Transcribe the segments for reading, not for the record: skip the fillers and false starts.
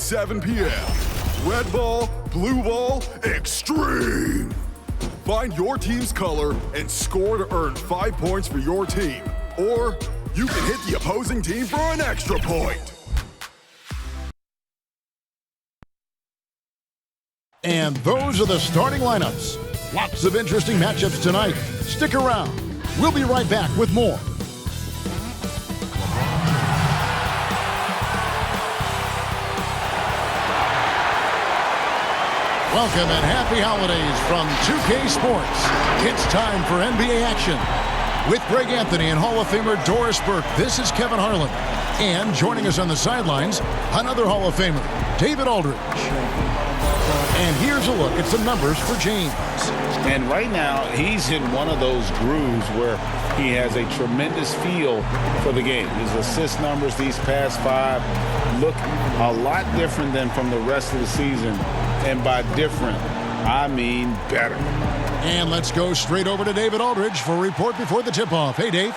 7 p.m. Red ball, blue ball, extreme. Find your team's color and score to earn 5 points for your team. Or you can hit the opposing team for an extra point. And those are the starting lineups. Lots of interesting matchups tonight. Stick around. We'll be right back with more. Welcome and happy holidays from 2K Sports. It's time for NBA action. With Greg Anthony and Hall of Famer Doris Burke, this is Kevin Harlan. And joining us on the sidelines, another Hall of Famer, David Aldridge. And here's a look at some numbers for James. And right now, he's in one of those grooves where he has a tremendous feel for the game. His assist numbers these past 5 look a lot different than from the rest of the season. And by different, I mean better. And let's go straight over to David Aldridge for a report before the tip-off. Hey, Dave.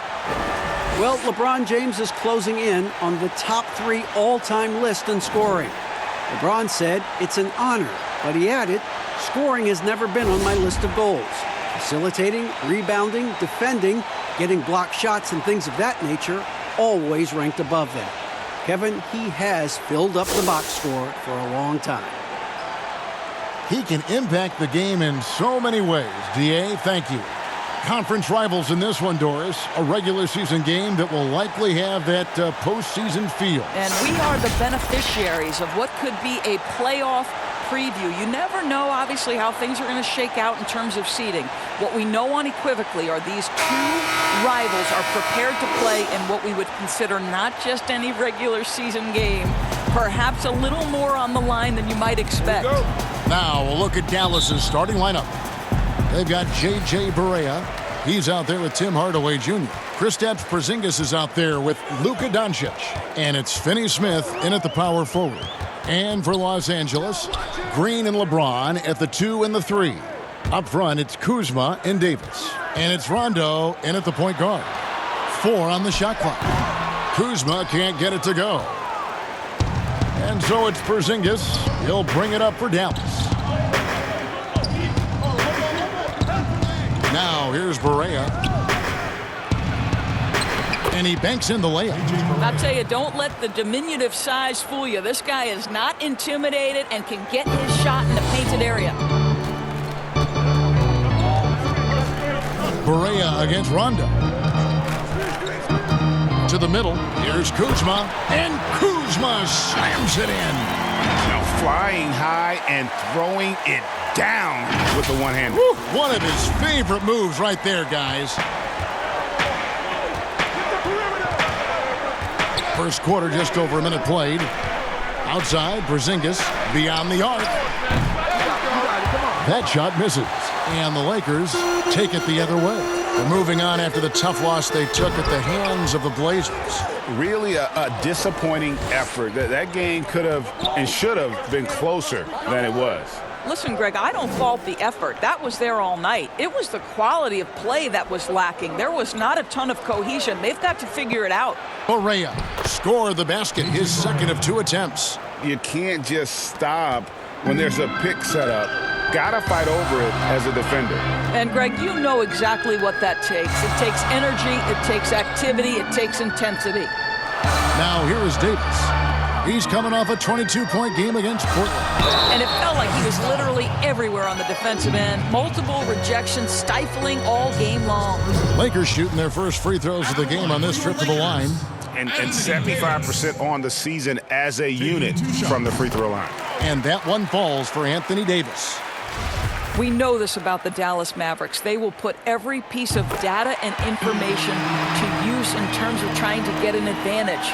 Well, LeBron James is closing in on the top 3 all-time list in scoring. LeBron said, "It's an honor," but he added, "Scoring has never been on my list of goals. Facilitating, rebounding, defending, getting blocked shots and things of that nature always ranked above them." Kevin, he has filled up the box score for a long time. He can impact the game in so many ways. DA, thank you. Conference rivals in this one, Doris. A regular season game that will likely have that postseason feel. And we are the beneficiaries of what could be a playoff preview. You never know, obviously, how things are going to shake out in terms of seeding. What we know unequivocally are these 2 rivals are prepared to play in what we would consider not just any regular season game, perhaps a little more on the line than you might expect. Now, a look at Dallas's starting lineup. They've got J.J. Barea. He's out there with Tim Hardaway Jr. Kristaps Porzingis is out there with Luka Doncic. And it's Finney Smith in at the power forward. And for Los Angeles, Green and LeBron at the 2 and the 3. Up front, it's Kuzma and Davis. And it's Rondo in at the point guard. 4 on the shot clock. Kuzma can't get it to go. And so it's Porzingis. He'll bring it up for Dallas. Now here's Barea. And he banks in the layup. I'll tell you, don't let the diminutive size fool you. This guy is not intimidated and can get his shot in the painted area. Barea against Rondo. To the middle. Here's Kuzma. And Kuzma slams it in. Now flying high and throwing it down with the one-hander. One of his favorite moves right there, guys. First quarter, just over a minute played. Outside, Porzingis beyond the arc. That shot misses. And the Lakers take it the other way. They're moving on after the tough loss they took at the hands of the Blazers. Really a disappointing effort. That game could have and should have been closer than it was. Listen, Greg, I don't fault the effort. That was there all night. It was the quality of play that was lacking. There was not a ton of cohesion. They've got to figure it out. Barea scored the basket, his second of 2 attempts. You can't just stop when there's a pick set up. Gotta fight over it as a defender. And, Greg, you know exactly what that takes. It takes energy, it takes activity, it takes intensity. Now here is Davis. He's coming off a 22-point game against Portland. And it felt like he was literally everywhere on the defensive end. Multiple rejections, stifling all game long. Lakers shooting their first free throws of the game on this trip to the line. And 75% on the season as a unit from the free throw line. And that one falls for Anthony Davis. We know this about the Dallas Mavericks. They will put every piece of data and information to use in terms of trying to get an advantage.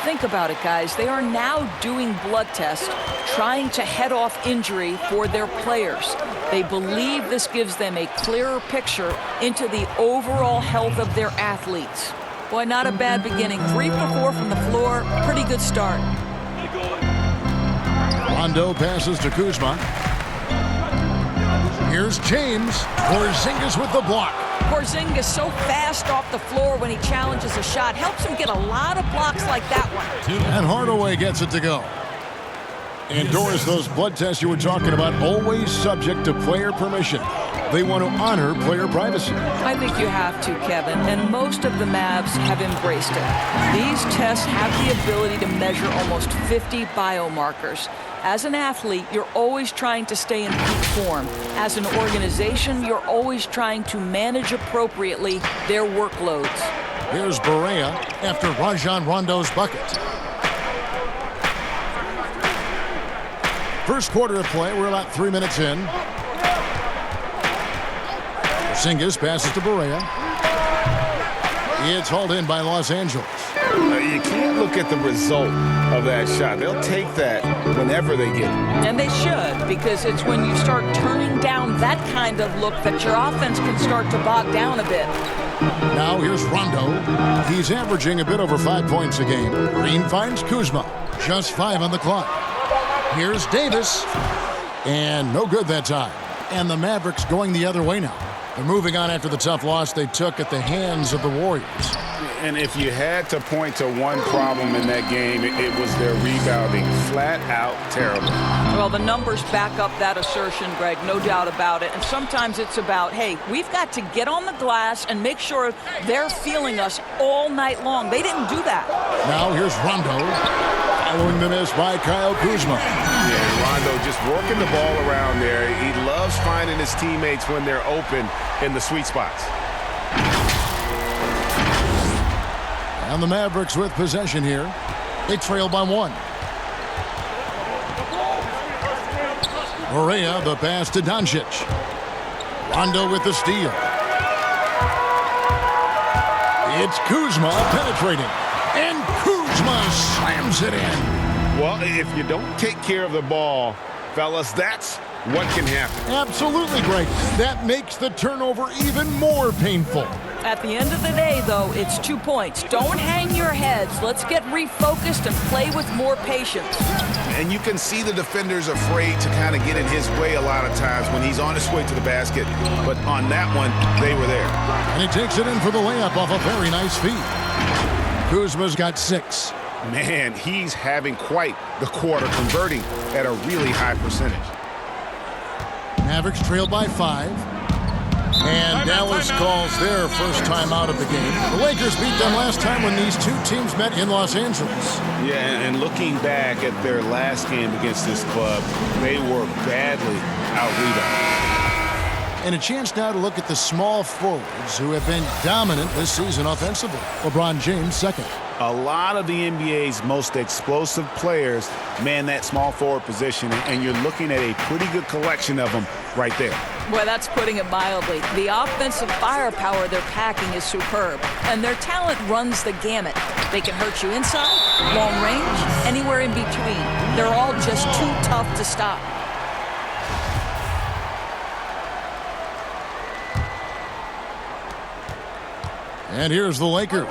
Think about it, guys. They are now doing blood tests, trying to head off injury for their players. They believe this gives them a clearer picture into the overall health of their athletes. Boy, not a bad beginning. 3 for 4 from the floor. Pretty good start. Rondo passes to Kuzma. Here's James. Porzingis with the block. Porzingis so fast off the floor when he challenges a shot. Helps him get a lot of blocks like that one. And Hardaway gets it to go. And Doris, those blood tests you were talking about, always subject to player permission. They want to honor player privacy. I think you have to, Kevin, and most of the Mavs have embraced it. These tests have the ability to measure almost 50 biomarkers. As an athlete, you're always trying to stay in peak form. As an organization, you're always trying to manage appropriately their workloads. Here's Barea after Rajon Rondo's bucket. First quarter of play, we're about 3 minutes in. Porzingis passes to Barea. It's hauled in by Los Angeles. You can't look at the result of that shot. They'll take that whenever they get it. And they should, because it's when you start turning down that kind of look that your offense can start to bog down a bit. Now here's Rondo. He's averaging a bit over 5 points a game. Green finds Kuzma. Just 5 on the clock. Here's Davis. And no good that time. And the Mavericks going the other way now. They're moving on after the tough loss they took at the hands of the Warriors. And if you had to point to one problem in that game, it was their rebounding. Flat out terrible. Well, the numbers back up that assertion, Greg, no doubt about it. And sometimes it's about, hey, we've got to get on the glass and make sure they're feeling us all night long. They didn't do that. Now here's Rondo. Following the miss by Kyle Kuzma. Yeah, Rondo just working the ball around there. He loves finding his teammates when they're open in the sweet spots. And the Mavericks with possession here. They trail by 1. Barea, the pass to Doncic. Rondo with the steal. It's Kuzma penetrating. And Kuzma slams it in. Well, if you don't take care of the ball, fellas, that's what can happen. Absolutely, Greg. That makes the turnover even more painful. At the end of the day, though, it's 2 points. Don't hang your heads. Let's get refocused and play with more patience. And you can see the defenders afraid to kind of get in his way a lot of times when he's on his way to the basket. But on that one, they were there. And he takes it in for the layup off a very nice feed. Kuzma's got 6. Man, he's having quite the quarter, converting at a really high percentage. Mavericks trail by 5. And Dallas calls their first time out of the game. The Lakers beat them last time when these two teams met in Los Angeles. Yeah, and looking back at their last game against this club, they were badly out-rebounded. And a chance now to look at the small forwards who have been dominant this season offensively. LeBron James, second. A lot of the NBA's most explosive players man that small forward position, and you're looking at a pretty good collection of them right there. Well, that's putting it mildly. The offensive firepower they're packing is superb, and their talent runs the gamut. They can hurt you inside, long range, anywhere in between. They're all just too tough to stop. And here's the Lakers.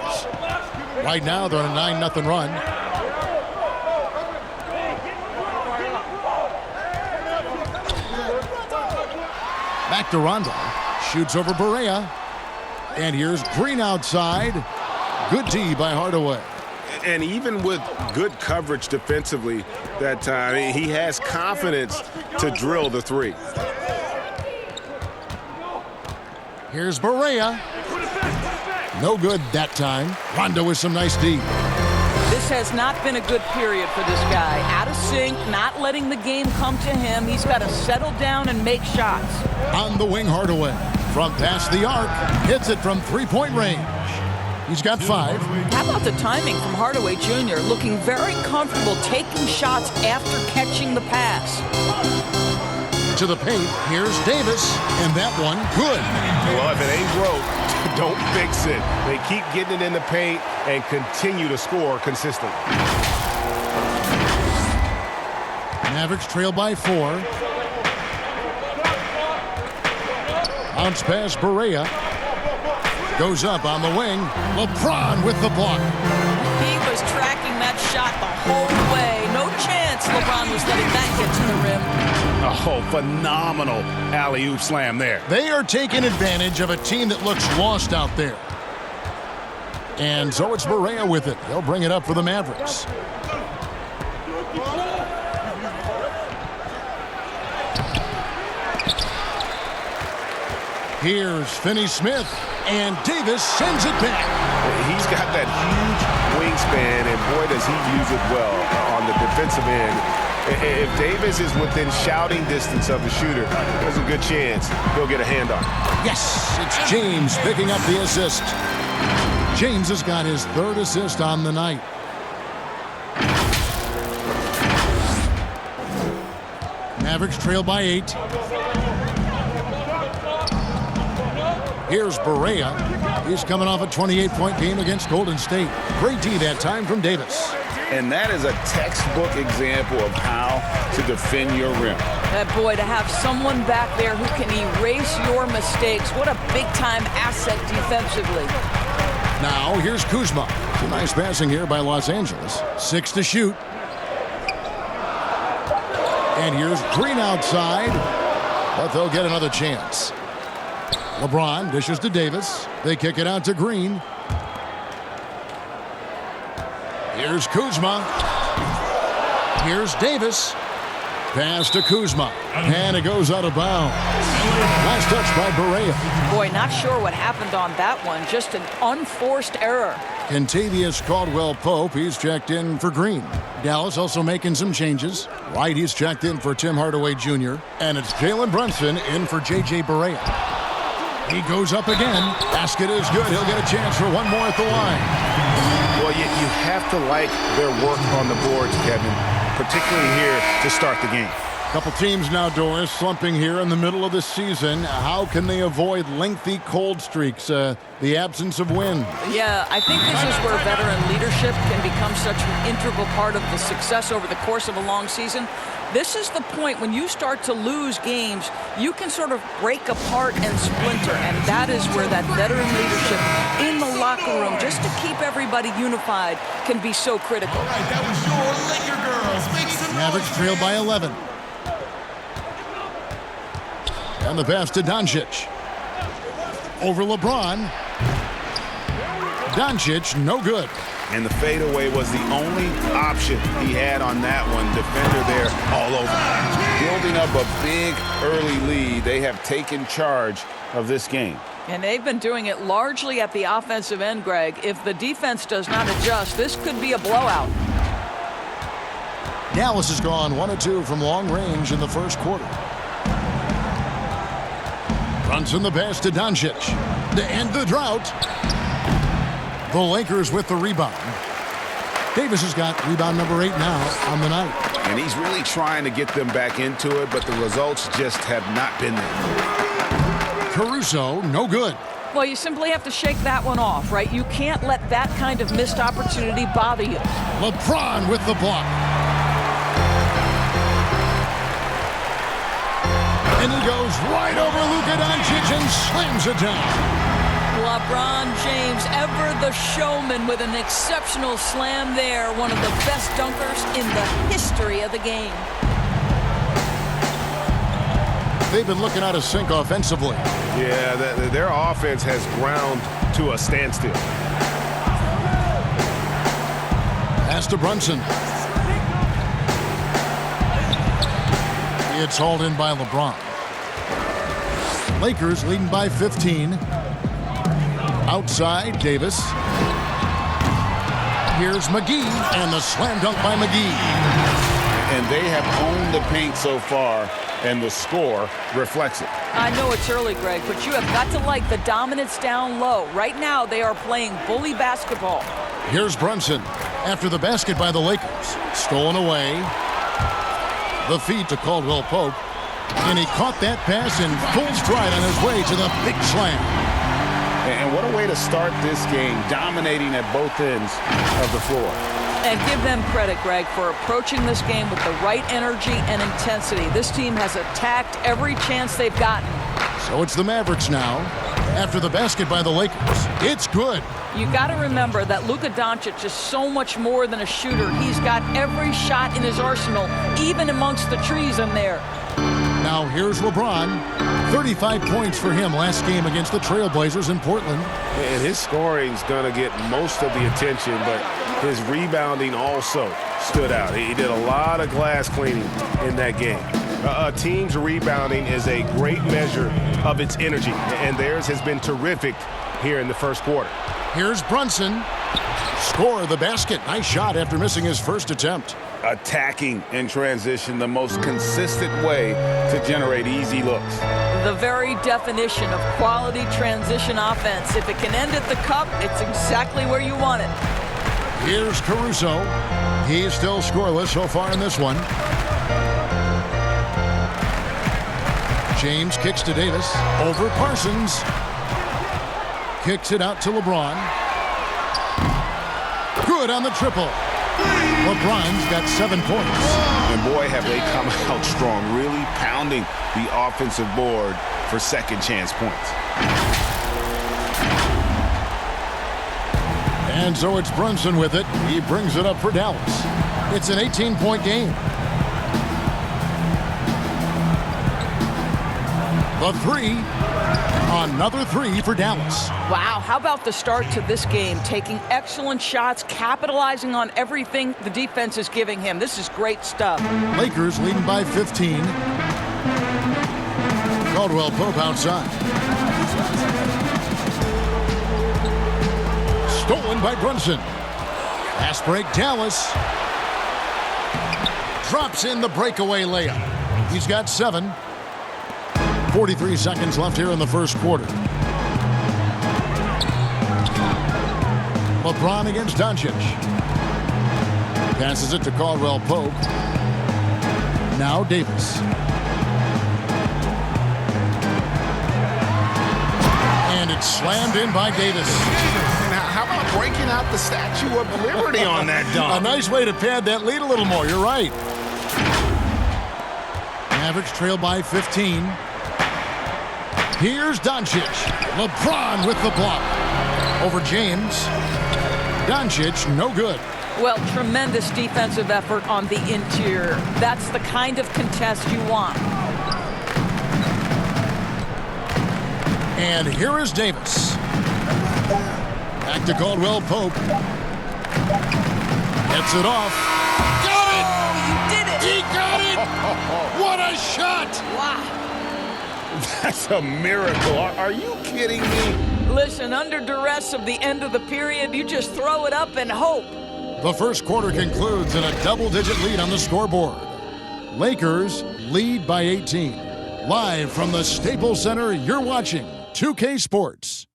Right now, they're on a 9-0 run. Back to Rondo. Shoots over Barea. And here's Green outside. Good D by Hardaway. And even with good coverage defensively that time, he has confidence to drill the three. Here's Barea. No good that time. Rondo with some nice D. This has not been a good period for this guy. Out of sync, not letting the game come to him. He's got to settle down and make shots. On the wing, Hardaway. From past the arc, hits it from three-point range. He's got 5. How about the timing from Hardaway Jr. Looking very comfortable taking shots after catching the pass. To the paint, here's Davis, and that one good. Well, if it ain't broke, don't fix it. They keep getting it in the paint and continue to score consistently. Mavericks trail by 4. Bounce pass, Barea. Goes up on the wing. LeBron with the block. He was tracking that shot the whole way. No chance LeBron was letting that get to the rim. Oh, phenomenal alley-oop slam there. They are taking advantage of a team that looks lost out there. And so it's Barea with it. They'll bring it up for the Mavericks. Here's Finney-Smith, and Davis sends it back. He's got that huge wingspan, and boy, does he use it well on the defensive end. If Davis is within shouting distance of the shooter, there's a good chance he'll get a handoff. Yes, it's James picking up the assist. James has got his 3rd assist on the night. Mavericks trail by 8. Here's Barea. He's coming off a 28-point game against Golden State. Great D that time from Davis. And that is a textbook example of how to defend your rim. Boy, to have someone back there who can erase your mistakes. What a big-time asset defensively. Now, here's Kuzma. Some nice passing here by Los Angeles. 6 to shoot. And here's Green outside, but they'll get another chance. LeBron dishes to Davis. They kick it out to Green. Here's Kuzma. Here's Davis. Pass to Kuzma. And it goes out of bounds. Last touch by Barea. Boy, not sure what happened on that one. Just an unforced error. Contavious Caldwell-Pope, he's checked in for Green. Dallas also making some changes. White, he's checked in for Tim Hardaway Jr. And it's Jalen Brunson in for J.J. Barea. He goes up again. Basket is good. He'll get a chance for one more at the line. Well, you have to like their work on the boards, Kevin, particularly here to start the game. Couple teams now, Doris, slumping here in the middle of the season. How can they avoid lengthy cold streaks, the absence of wind? Yeah, I think this is where veteran leadership can become such an integral part of the success over the course of a long season. This is the point when you start to lose games, you can sort of break apart and splinter, and that is where that veteran leadership in the locker room, just to keep everybody unified, can be so critical. All right, that was your Laker girls. Make some Mavericks noise. trail by 11. And the pass to Doncic. Over LeBron. Doncic, no good. And the fadeaway was the only option he had on that one. Defender there all over. Building up a big early lead. They have taken charge of this game. And they've been doing it largely at the offensive end, Greg. If the defense does not adjust, this could be a blowout. Dallas has gone 1 of 2 from long range in the first quarter. Brunson the pass to Doncic to end the drought. The Lakers with the rebound. Davis has got rebound number 8 now on the night. And he's really trying to get them back into it, but the results just have not been there. Caruso, no good. Well, you simply have to shake that one off, right? You can't let that kind of missed opportunity bother you. LeBron with the block. And he goes right over Luka Doncic and slams it down. LeBron James, ever the showman, with an exceptional slam there. One of the best dunkers in the history of the game. They've been looking out of sync offensively. Yeah, their offense has ground to a standstill. Pass to Brunson. It's hauled in by LeBron. Lakers leading by 15. Outside, Davis. Here's McGee, and the slam dunk by McGee. And they have owned the paint so far, and the score reflects it. I know it's early, Greg, but you have got to like the dominance down low. Right now, they are playing bully basketball. Here's Brunson after the basket by the Lakers. Stolen away. The feed to Caldwell-Pope. And he caught that pass in full stride on his way to the big slam. And what a way to start this game, dominating at both ends of the floor. And give them credit, Greg, for approaching this game with the right energy and intensity. This team has attacked every chance they've gotten. So it's the Mavericks now. After the basket by the Lakers, it's good. You got to remember that Luka Doncic is so much more than a shooter. He's got every shot in his arsenal, even amongst the trees in there. Now here's LeBron. 35 points for him last game against the Trailblazers in Portland. And his scoring's going to get most of the attention, but his rebounding also stood out. He did a lot of glass cleaning in that game. A team's rebounding is a great measure of its energy, and theirs has been terrific here in the first quarter. Here's Brunson. Score the basket. Nice shot after missing his first attempt. Attacking in transition, the most consistent way to generate easy looks. The very definition of quality transition offense. If it can end at the cup, it's exactly where you want it. Here's Caruso. He's still scoreless so far in this one. James kicks to Davis. Over Parsons. Kicks it out to LeBron. Good on the triple. LeBron's got 7 points. And boy, have they come out strong, really pounding the offensive board for second chance points. And so it's Brunson with it. He brings it up for Dallas. It's an 18-point game. The three. Another 3 for Dallas. Wow, how about the start to this game? Taking excellent shots, capitalizing on everything the defense is giving him. This is great stuff. Lakers leading by 15. Caldwell Pope outside. Stolen by Brunson. Fast break, Dallas. Drops in the breakaway layup. He's got 7. 43 seconds left here in the first quarter. LeBron against Doncic. Passes it to Caldwell Pope. Now Davis. And it's slammed in by Davis. Now, how about breaking out the Statue of Liberty on that dunk? A nice way to pad that lead a little more. You're right. Mavericks trail by 15. Here's Doncic. LeBron with the block. Over James. Doncic, no good. Well, tremendous defensive effort on the interior. That's the kind of contest you want. And here is Davis. Back to Caldwell Pope. Gets it off. Got it! Oh, you did it! He got it! What a shot! Wow. That's a miracle. Are you kidding me? Listen, under duress of the end of the period, you just throw it up and hope. The first quarter concludes in a double-digit lead on the scoreboard. Lakers lead by 18. Live from the Staples Center, you're watching 2K Sports.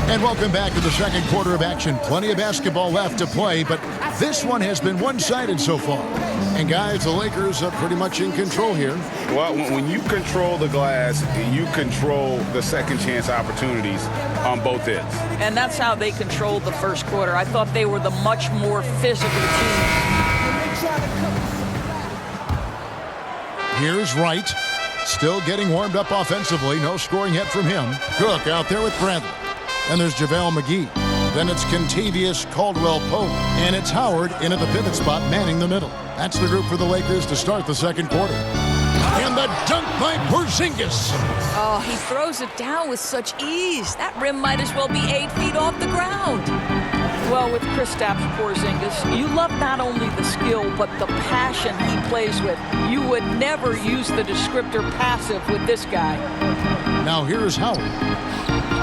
And welcome back to the second quarter of action. Plenty of basketball left to play, but this one has been one-sided so far. And guys, the Lakers are pretty much in control here. Well, when you control the glass, you control the second chance opportunities on both ends. And that's how they controlled the first quarter. I thought they were the much more physical team. Here's Wright. Still getting warmed up offensively. No scoring yet from him. Cook out there with Bradley. And there's JaVale McGee. Then it's Kentavious Caldwell-Pope. And it's Howard in at the pivot spot, manning the middle. That's the group for the Lakers to start the second quarter. And the dunk by Porzingis. Oh, he throws it down with such ease. That rim might as well be 8 feet off the ground. Well, with Kristaps Porzingis, you love not only the skill, but the passion he plays with. You would never use the descriptor passive with this guy. Now here's Howard.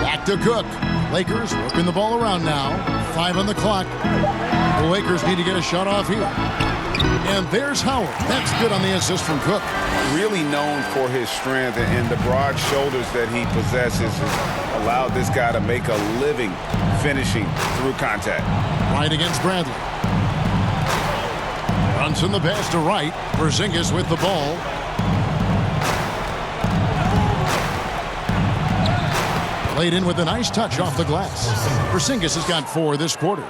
Back to Cook. Lakers working the ball around now. 5 on the clock. The Lakers need to get a shot off here. And there's Howard. That's good on the assist from Cook. Really known for his strength and the broad shoulders that he possesses has allowed this guy to make a living finishing through contact. Wright against Bradley. Brunson the pass to Wright. Porzingis with the ball. Laid in with a nice touch off the glass. Porzingis has got 4 this quarter.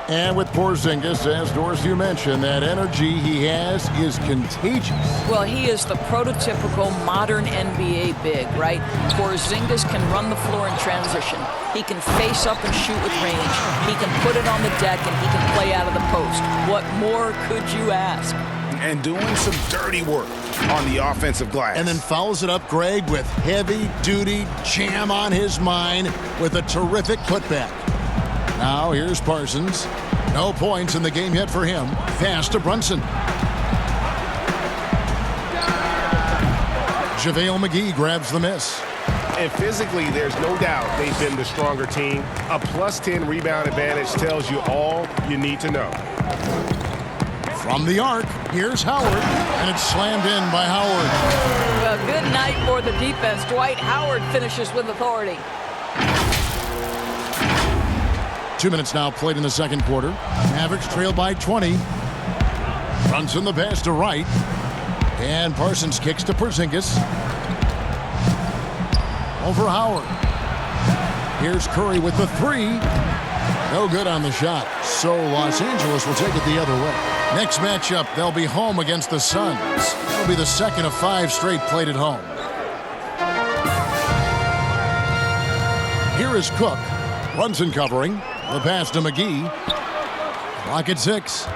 And with Porzingis, as Dorsey mentioned, that energy he has is contagious. Well, he is the prototypical modern NBA big, right? Porzingis can run the floor in transition. He can face up and shoot with range. He can put it on the deck, and he can play out of the post. What more could you ask? and doing some dirty work on the offensive glass. And then follows it up, Greg, with heavy-duty jam on his mind with a terrific putback. Now here's Parsons. No points in the game yet for him. Pass to Brunson. JaVale McGee grabs the miss. And physically, there's no doubt they've been the stronger team. A +10 rebound advantage tells you all you need to know. From the arc, here's Howard, and it's slammed in by Howard. A good night for the defense. Dwight Howard finishes with authority. 2 minutes now played in the second quarter. Mavericks trail by 20. Brunson the pass to Wright. And Parsons kicks to Porzingis. Over Howard. Here's Curry with the three. No good on the shot. So Los Angeles will take it the other way. Next matchup, they'll be home against the Suns. It'll be the second of 5 straight played at home. Here is Cook. Brunson covering. The pass to McGee. Clock at 6.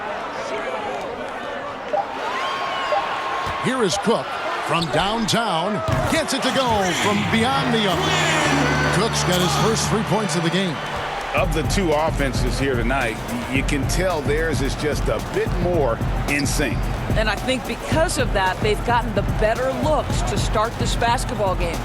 Here is Cook from downtown. Gets it to go from beyond the arc. Cook's got his first 3 points of the game. Of the two offenses here tonight, you can tell theirs is just a bit more in sync. And I think because of that, they've gotten the better looks to start this basketball game.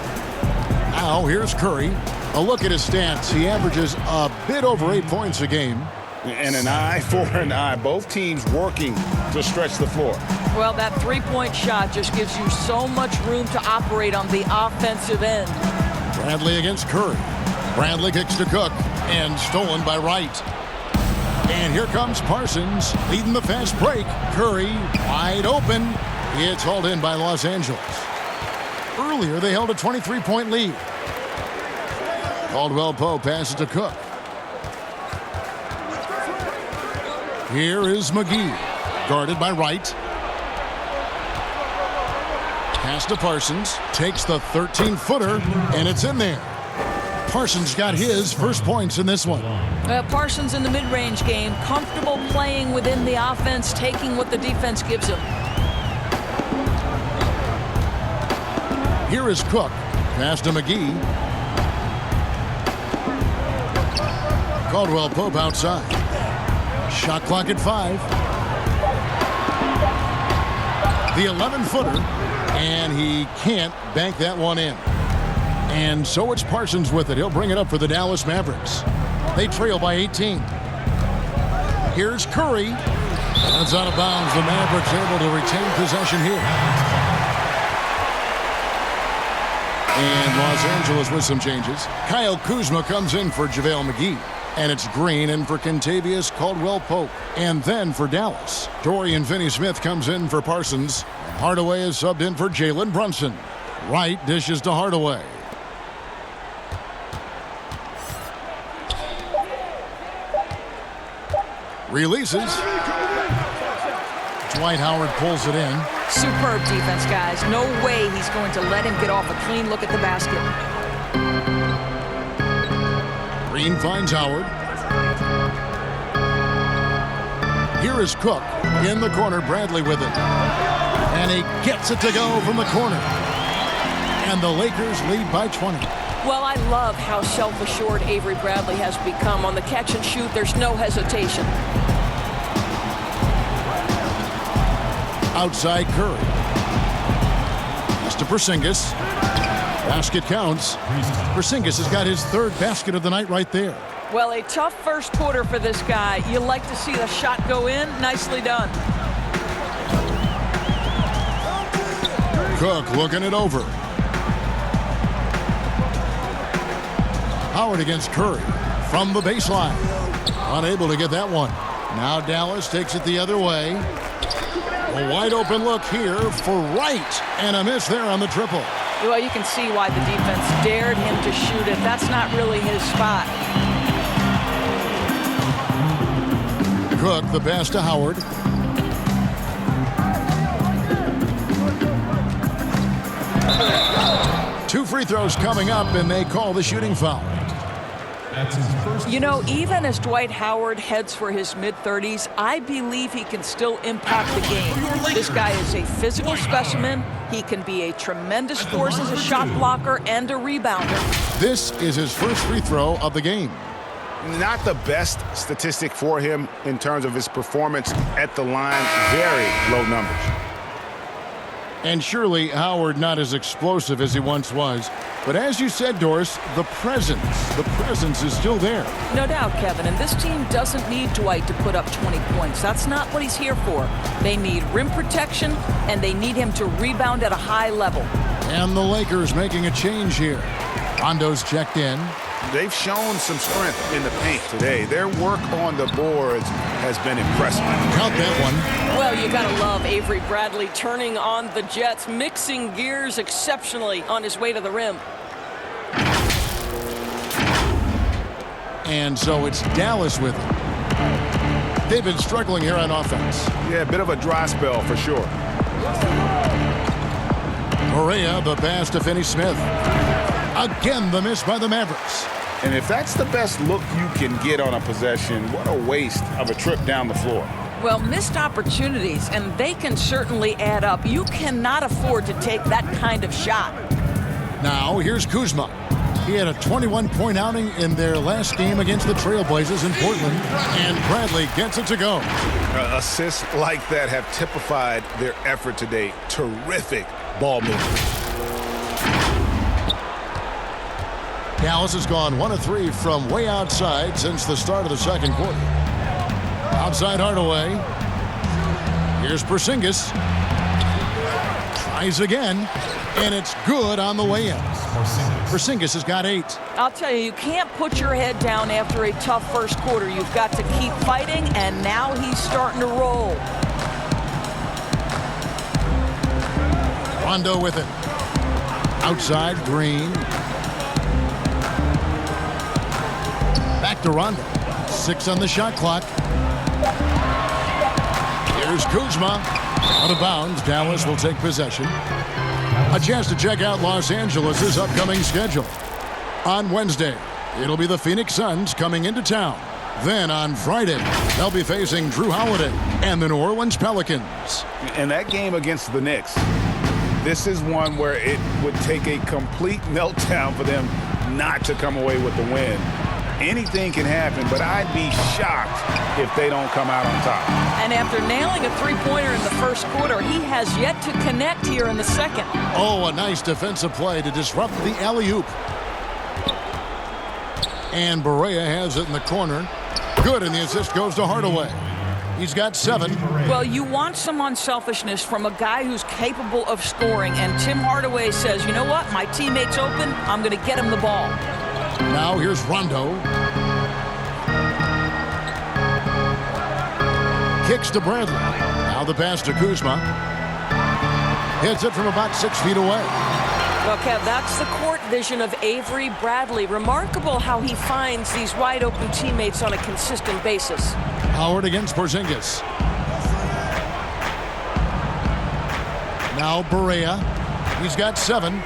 Now here's Curry. A look at his stats. He averages a bit over 8 points a game. And an eye for an eye. Both teams working to stretch the floor. Well, that three-point shot just gives you so much room to operate on the offensive end. Bradley against Curry. Bradley kicks to Cook and stolen by Wright. And here comes Parsons leading the fast break. Curry wide open. It's hauled in by Los Angeles. Earlier, they held a 23-point lead. Caldwell Pope passes to Cook. Here is McGee, guarded by Wright. Pass to Parsons, takes the 13-footer, and it's in there. Parsons got his first points in this one. Parsons in the mid-range game, comfortable playing within the offense, taking what the defense gives him. Here is Cook, pass to McGee. Caldwell Pope outside. Shot clock at 5. The 11-footer, and he can't bank that one in. And so it's Parsons with it. He'll bring it up for the Dallas Mavericks. They trail by 18. Here's Curry. That's out of bounds. The Mavericks able to retain possession here. And Los Angeles with some changes. Kyle Kuzma comes in for JaVale McGee. And it's Green in for Kentavious Caldwell-Pope. And then for Dallas, Dorian Finney-Smith comes in for Parsons. Hardaway is subbed in for Jalen Brunson. Wright dishes to Hardaway. Releases. Dwight Howard pulls it in. Superb defense, guys. No way he's going to let him get off a clean look at the basket. Green finds Howard. Here is Cook. In the corner, Bradley with it. And he gets it to go from the corner. And the Lakers lead by 20. Well, I love how self-assured Avery Bradley has become. On the catch and shoot, there's no hesitation. Outside Curry. Pass to Porzingis. Basket counts. Porzingis has got his third basket of the night right there. Well, a tough first quarter for this guy. You like to see the shot go in. Nicely done. Cook looking it over. Howard against Curry from the baseline. Unable to get that one. Now Dallas takes it the other way. A wide open look here for Wright. And a miss there on the triple. Well, you can see why the defense dared him to shoot it. That's not really his spot. Cook, the pass to Howard. Two free throws coming up, and they call the shooting foul. That's his first. You know, even as Dwight Howard heads for his mid-30s, I believe he can still impact the game. This guy is a physical specimen. He can be a tremendous force as a shot blocker and a rebounder. This is his first free throw of the game. Not the best statistic for him in terms of his performance at the line. Very low numbers. And surely Howard not as explosive as he once was. But as you said, Doris, the presence is still there. No doubt, Kevin. And this team doesn't need Dwight to put up 20 points. That's not what he's here for. They need rim protection, and they need him to rebound at a high level. And the Lakers making a change here. Rondo's checked in. They've shown some strength in the paint today. Their work on the boards has been impressive. Count that one. Well, you gotta love Avery Bradley turning on the Jets, mixing gears exceptionally on his way to the rim. And so it's Dallas with him. They've been struggling here on offense. Yeah, a bit of a dry spell for sure. Correa, the pass to Finney-Smith. Again, the miss by the Mavericks. And if that's the best look you can get on a possession, what a waste of a trip down the floor. Well, missed opportunities, and they can certainly add up. You cannot afford to take that kind of shot. Now, here's Kuzma. He had a 21-point outing in their last game against the Trailblazers in Portland, and Bradley gets it to go. Assists like that have typified their effort today. Terrific ball movement. Dallas has gone 1 of 3 from way outside since the start of the second quarter. Outside Hardaway. Here's Porzingis. Tries again, and it's good on the way in. Porzingis has got 8. I'll tell you, you can't put your head down after a tough first quarter. You've got to keep fighting, and now he's starting to roll. Rondo with it. Outside, Green. Back to Rondo. 6 on the shot clock. Here's Kuzma. Out of bounds. Dallas will take possession. A chance to check out Los Angeles' upcoming schedule. On Wednesday, it'll be the Phoenix Suns coming into town. Then on Friday, they'll be facing Drew Holiday and the New Orleans Pelicans. And that game against the Knicks, this is one where it would take a complete meltdown for them not to come away with the win. Anything can happen, but I'd be shocked if they don't come out on top. And after nailing a three-pointer in the first quarter, he has yet to connect here in the second. Oh, a nice defensive play to disrupt the alley-oop. And Barea has it in the corner. Good, and the assist goes to Hardaway. He's got 7. Well, you want some unselfishness from a guy who's capable of scoring, and Tim Hardaway says, you know what, my teammate's open, I'm going to get him the ball. Now here's Rondo. Kicks to Bradley. Now the pass to Kuzma. Hits it from about 6 feet away. Well, Kev, that's the court vision of Avery Bradley. Remarkable how he finds these wide-open teammates on a consistent basis. Howard against Porzingis. Now Barea. He's got 7.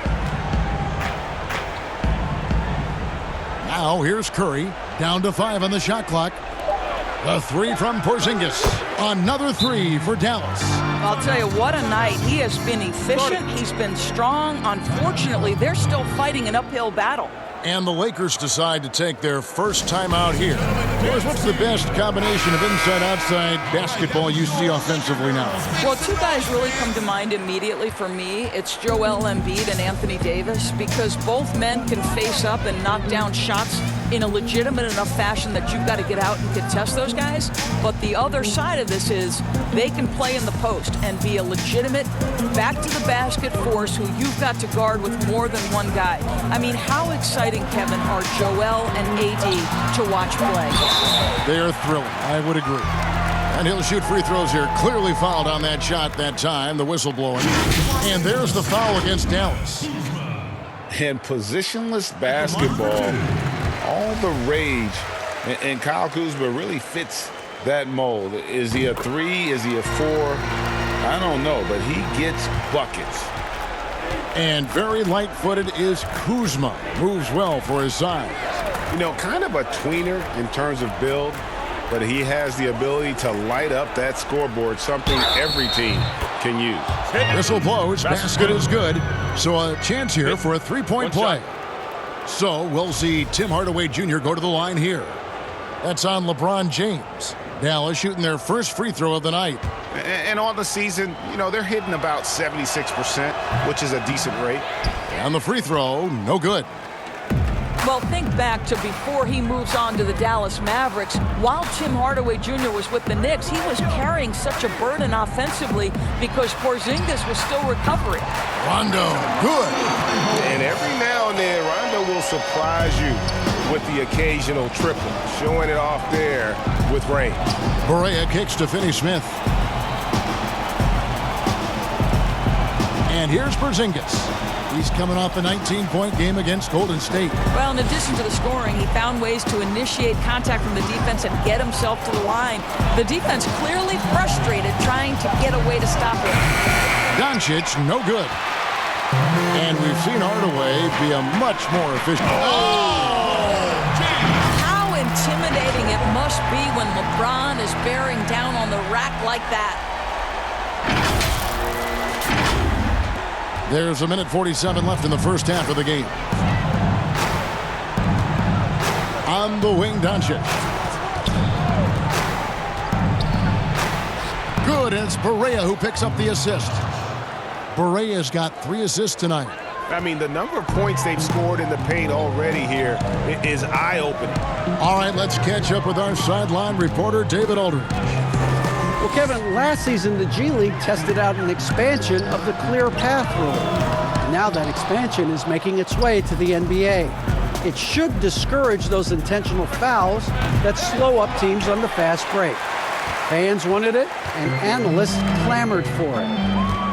Now here's Curry. Down to 5 on the shot clock. A 3 from Porzingis. Another 3 for Dallas. I'll tell you, what a night. He has been efficient. He's been strong. Unfortunately, they're still fighting an uphill battle. And the Lakers decide to take their first time out here. Boys, what's the best combination of inside-outside basketball you see offensively now? Well, 2 guys really come to mind immediately for me. It's Joel Embiid and Anthony Davis, because both men can face up and knock down shots in a legitimate enough fashion that you've got to get out and contest those guys. But the other side of this is they can play in the post and be a legitimate back-to-the-basket force who you've got to guard with more than one guy. I mean, how exciting, Kevin, are Joel and AD to watch play? They are thrilling. I would agree. And he'll shoot free throws here. Clearly fouled on that shot that time. The whistle blowing. And there's the foul against Dallas. And positionless basketball, all the rage. And Kyle Kuzma really fits that mold. Is he a 3? Is he a 4? I don't know, but he gets buckets. And very light-footed is Kuzma. Moves well for his size. You know, kind of a tweener in terms of build, but he has the ability to light up that scoreboard, something every team can use. Whistle blows, basket is good. So a chance here for a three-point play. So we'll see Tim Hardaway Jr. go to the line here. That's on LeBron James. Dallas shooting their first free throw of the night. And on the season, you know, they're hitting about 76%, which is a decent rate. And the free throw, no good. Well, think back to before he moves on to the Dallas Mavericks. While Tim Hardaway Jr. was with the Knicks, he was carrying such a burden offensively because Porzingis was still recovering. Rondo, good. And every now and then, Rondo will surprise you with the occasional triple, showing it off there with range. Barea kicks to Finney-Smith. And here's Porzingis. He's coming off a 19-point game against Golden State. Well, in addition to the scoring, he found ways to initiate contact from the defense and get himself to the line. The defense clearly frustrated trying to get a way to stop him. Doncic, no good. And we've seen Hardaway be a much more efficient. How intimidating it must be when LeBron is bearing down on the rack like that. There's a minute 47 left in the first half of the game. On the wing, Doncic. Good, and it's Barea who picks up the assist. Barea's got 3 assists tonight. I mean, the number of points they've scored in the paint already here is eye-opening. All right, let's catch up with our sideline reporter, David Aldridge. Well, Kevin, last season the G League tested out an expansion of the clear path rule. Now that expansion is making its way to the NBA. It should discourage those intentional fouls that slow up teams on the fast break. Fans wanted it, and analysts clamored for it.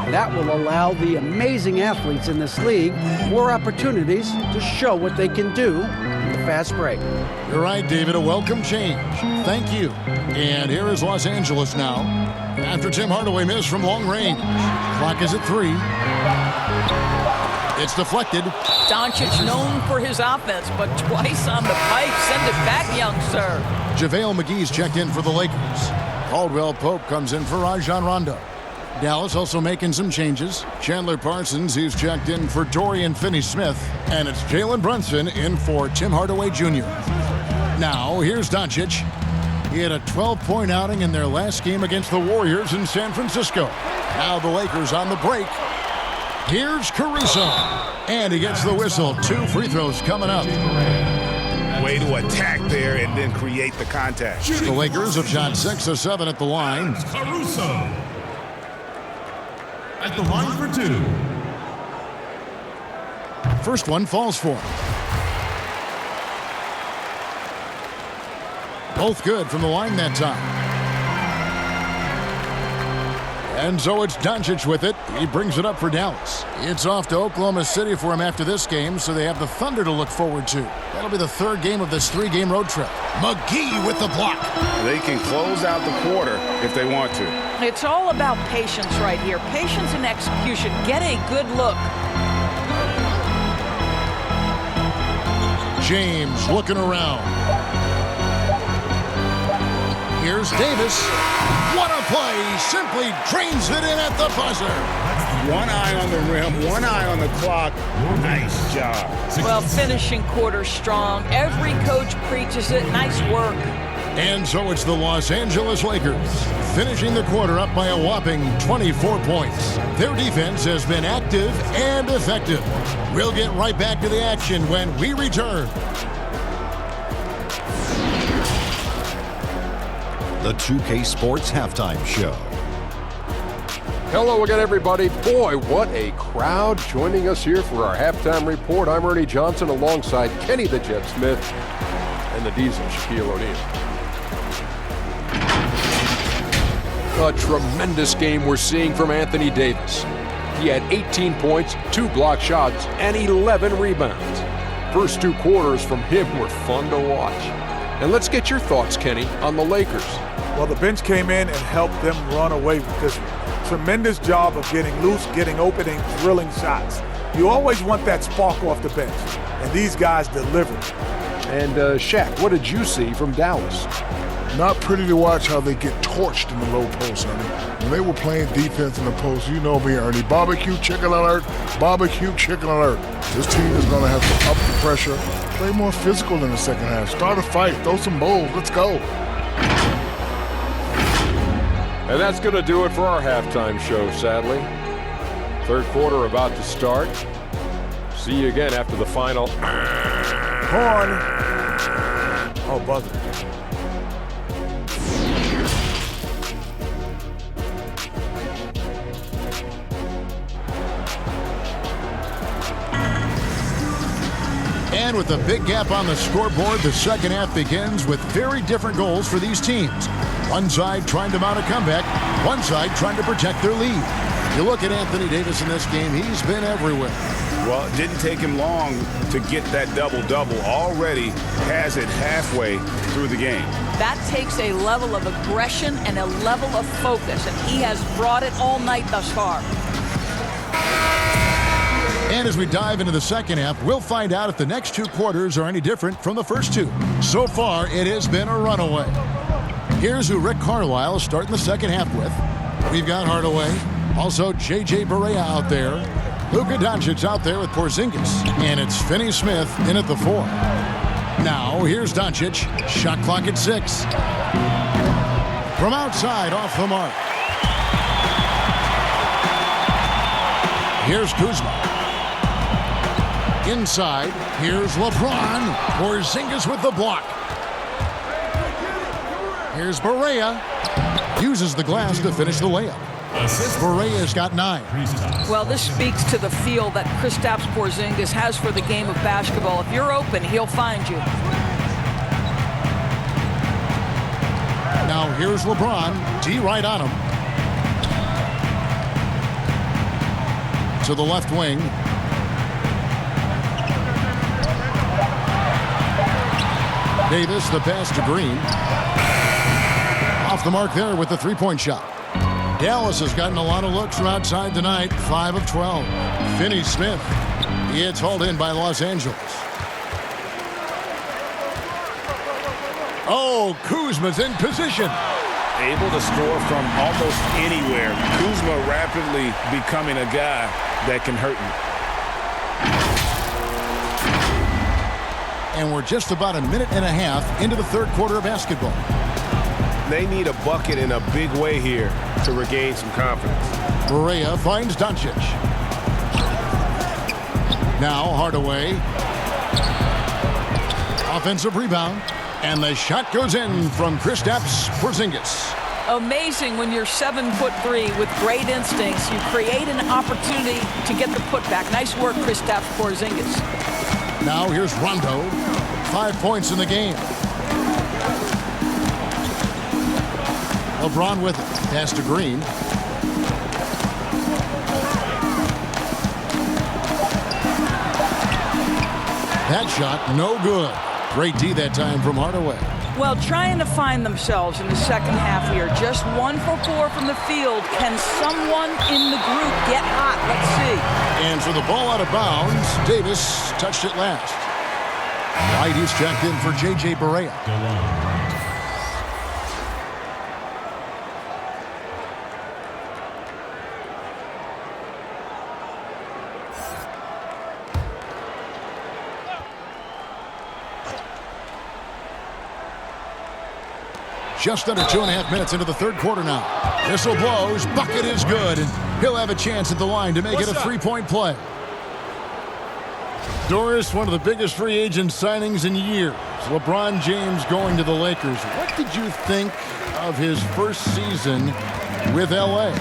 That will allow the amazing athletes in this league more opportunities to show what they can do in the fast break. You're right, David. A welcome change. Thank you. And here is Los Angeles now. After Tim Hardaway missed from long range. Clock is at 3. It's deflected. Doncic known for his offense, but twice on the pipe. Send it back, young sir. JaVale McGee's checked in for the Lakers. Caldwell Pope comes in for Rajon Rondo. Dallas also making some changes. Chandler Parsons, he's checked in for Dorian Finney-Smith. And it's Jalen Brunson in for Tim Hardaway Jr. Now, here's Doncic. He had a 12-point outing in their last game against the Warriors in San Francisco. Now the Lakers on the break. Here's Caruso. And he gets the whistle. 2 free throws coming up. Way to attack there and then create the contact. The Lakers have shot 6 of 7 at the line. Caruso at the line for 2. First one falls for him. Both good from the line that time. And so it's Doncic with it. He brings it up for Dallas. It's off to Oklahoma City for him after this game, so they have the Thunder to look forward to. That'll be the 3rd game of this 3-game road trip. McGee with the block. They can close out the quarter if they want to. It's all about patience right here. Patience and execution. Get a good look. James looking around. Here's Davis. What a play. Simply drains it in at the buzzer. One eye on the rim, one eye on the clock. Nice job. Well, finishing quarter strong. Every coach preaches it. Nice work. And so it's the Los Angeles Lakers, finishing the quarter up by a whopping 24 points. Their defense has been active and effective. We'll get right back to the action when we return. The 2K Sports Halftime Show. Hello again, everybody. Boy, what a crowd joining us here for our halftime report. I'm Ernie Johnson alongside Kenny the Jet Smith and the Diesel Shaquille O'Neal. A tremendous game we're seeing from Anthony Davis. He had 18 points, 2 block shots, and 11 rebounds. First 2 quarters from him were fun to watch. And let's get your thoughts, Kenny, on the Lakers. Well, the bench came in and helped them run away with this one. Tremendous job of getting loose, getting open, and drilling shots. You always want that spark off the bench, and these guys delivered. And Shaq, what did you see from Dallas? Not pretty to watch how they get torched in the low post, Ernie. When they were playing defense in the post, you know me, Ernie. Barbecue chicken alert, barbecue chicken alert. This team is going to have to up the pressure, play more physical in the second half, start a fight, throw some bowls, let's go. And that's going to do it for our halftime show, sadly. Third quarter about to start. See you again after the final. Horn. Oh, buzzer. And with a big gap on the scoreboard, the second half begins with very different goals for these teams. One side trying to mount a comeback, one side trying to protect their lead. You look at Anthony Davis in this game, he's been everywhere. Well, it didn't take him long to get that double-double. Already has it halfway through the game. That takes a level of aggression and a level of focus, and he has brought it all night thus far. And as we dive into the second half, we'll find out if the next two quarters are any different from the first two. So far, it has been a runaway. Here's who Rick Carlisle is starting the second half with. We've got Hardaway, also J.J. Barea out there, Luka Doncic out there with Porzingis, and it's Finney-Smith in at the 4. Now, here's Doncic, shot clock at 6. From outside, off the mark. Here's Kuzma. Inside, here's LeBron. Porzingis with the block. Here's Barea. Uses the glass to finish the layup. Barea's got 9. Well, this speaks to the feel that Kristaps Porzingis has for the game of basketball. If you're open, he'll find you. Now here's LeBron. D right on him. To the left wing. Davis, the pass to Green. Off the mark there with the three-point shot. Dallas has gotten a lot of looks from outside tonight. 5 of 12. Finney-Smith. It's hauled in by Los Angeles. Oh, Kuzma's in position. Able to score from almost anywhere. Kuzma rapidly becoming a guy that can hurt you. And we're just about a minute and a half into the third quarter of basketball. They need a bucket in a big way here to regain some confidence. Barea finds Doncic. Now Hardaway. Offensive rebound. And the shot goes in from Kristaps Porzingis. Amazing when you're 7'3" with great instincts. You create an opportunity to get the putback. Nice work, Kristaps Porzingis. Now here's Rondo. 5 points in the game. LeBron with it. Pass to Green. That shot, no good. Great D that time from Hardaway. Well, trying to find themselves in the second half here. Just 1 for 4 from the field. Can someone in the group get hot? Let's see. And for the ball out of bounds, Davis touched it last. Right, he's checked in for J.J. Barea. Just under 2.5 minutes into the third quarter now. Whistle blows, bucket is good, and he'll have a chance at the line to make it a three-point play. Doris, one of the biggest free agent signings in years. LeBron James going to the Lakers. What did you think of his first season with L.A.?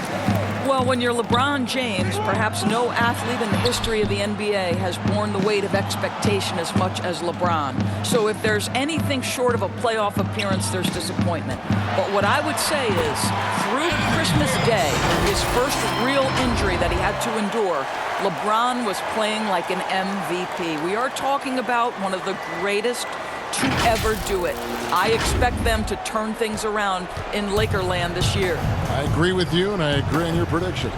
Well, when you're LeBron James, perhaps no athlete in the history of the NBA has borne the weight of expectation as much as LeBron. So if there's anything short of a playoff appearance, there's disappointment. But what I would say is, through Christmas Day, his first real injury that he had to endure, LeBron was playing like an MVP. We are talking about one of the greatest to ever do it. I expect them to turn things around in Lakerland this year. I agree with you, and I agree on your prediction.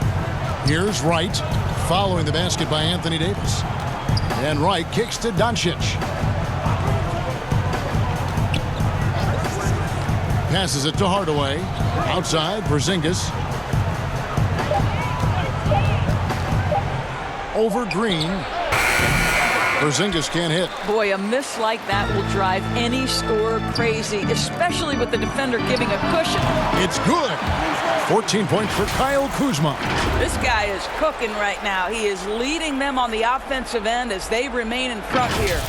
Here's Wright, following the basket by Anthony Davis. And Wright kicks to Doncic. Passes it to Hardaway. Outside, Porzingis. Over Green. Porzingis can't hit. Boy, a miss like that will drive any scorer crazy, especially with the defender giving a cushion. It's good. 14 points for Kyle Kuzma. This guy is cooking right now. He is leading them on the offensive end as they remain in front here.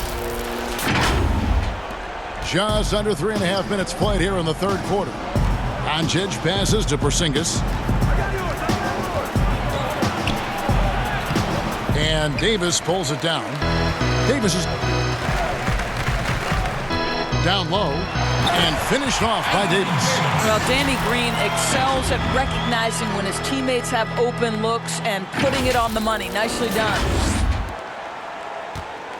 Just under 3.5 minutes played here in the third quarter. Doncic passes to Porzingis. And Davis pulls it down. Davis is down low and finished off by Davis. Well, Danny Green excels at recognizing when his teammates have open looks and putting it on the money. Nicely done.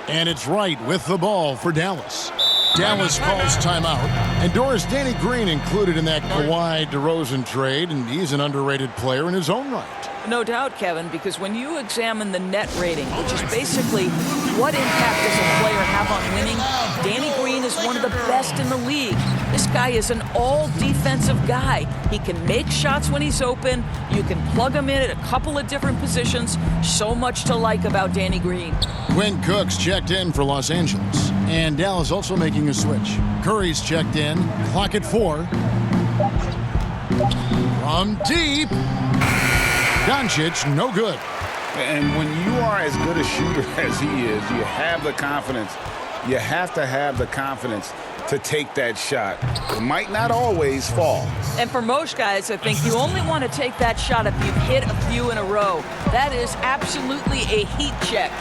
And it's Wright with the ball for Dallas. Dallas calls timeout. And Doris, Danny Green included in that Kawhi DeRozan trade, and he's an underrated player in his own right. No doubt, Kevin, because when you examine the net rating, which is basically what impact does a player have on winning, Danny Green is one of the best in the league. This guy is an all-defensive guy. He can make shots when he's open. You can plug him in at a couple of different positions. So much to like about Danny Green. Quinn Cook's checked in for Los Angeles. And Dallas also making a switch. Curry's checked in. Clock at 4. From deep. Doncic, no good. And when you are as good a shooter as he is, you have the confidence. You have to have the confidence to take that shot. It might not always fall. And for most guys, I think you only want to take that shot if you've hit a few in a row. That is absolutely a heat check.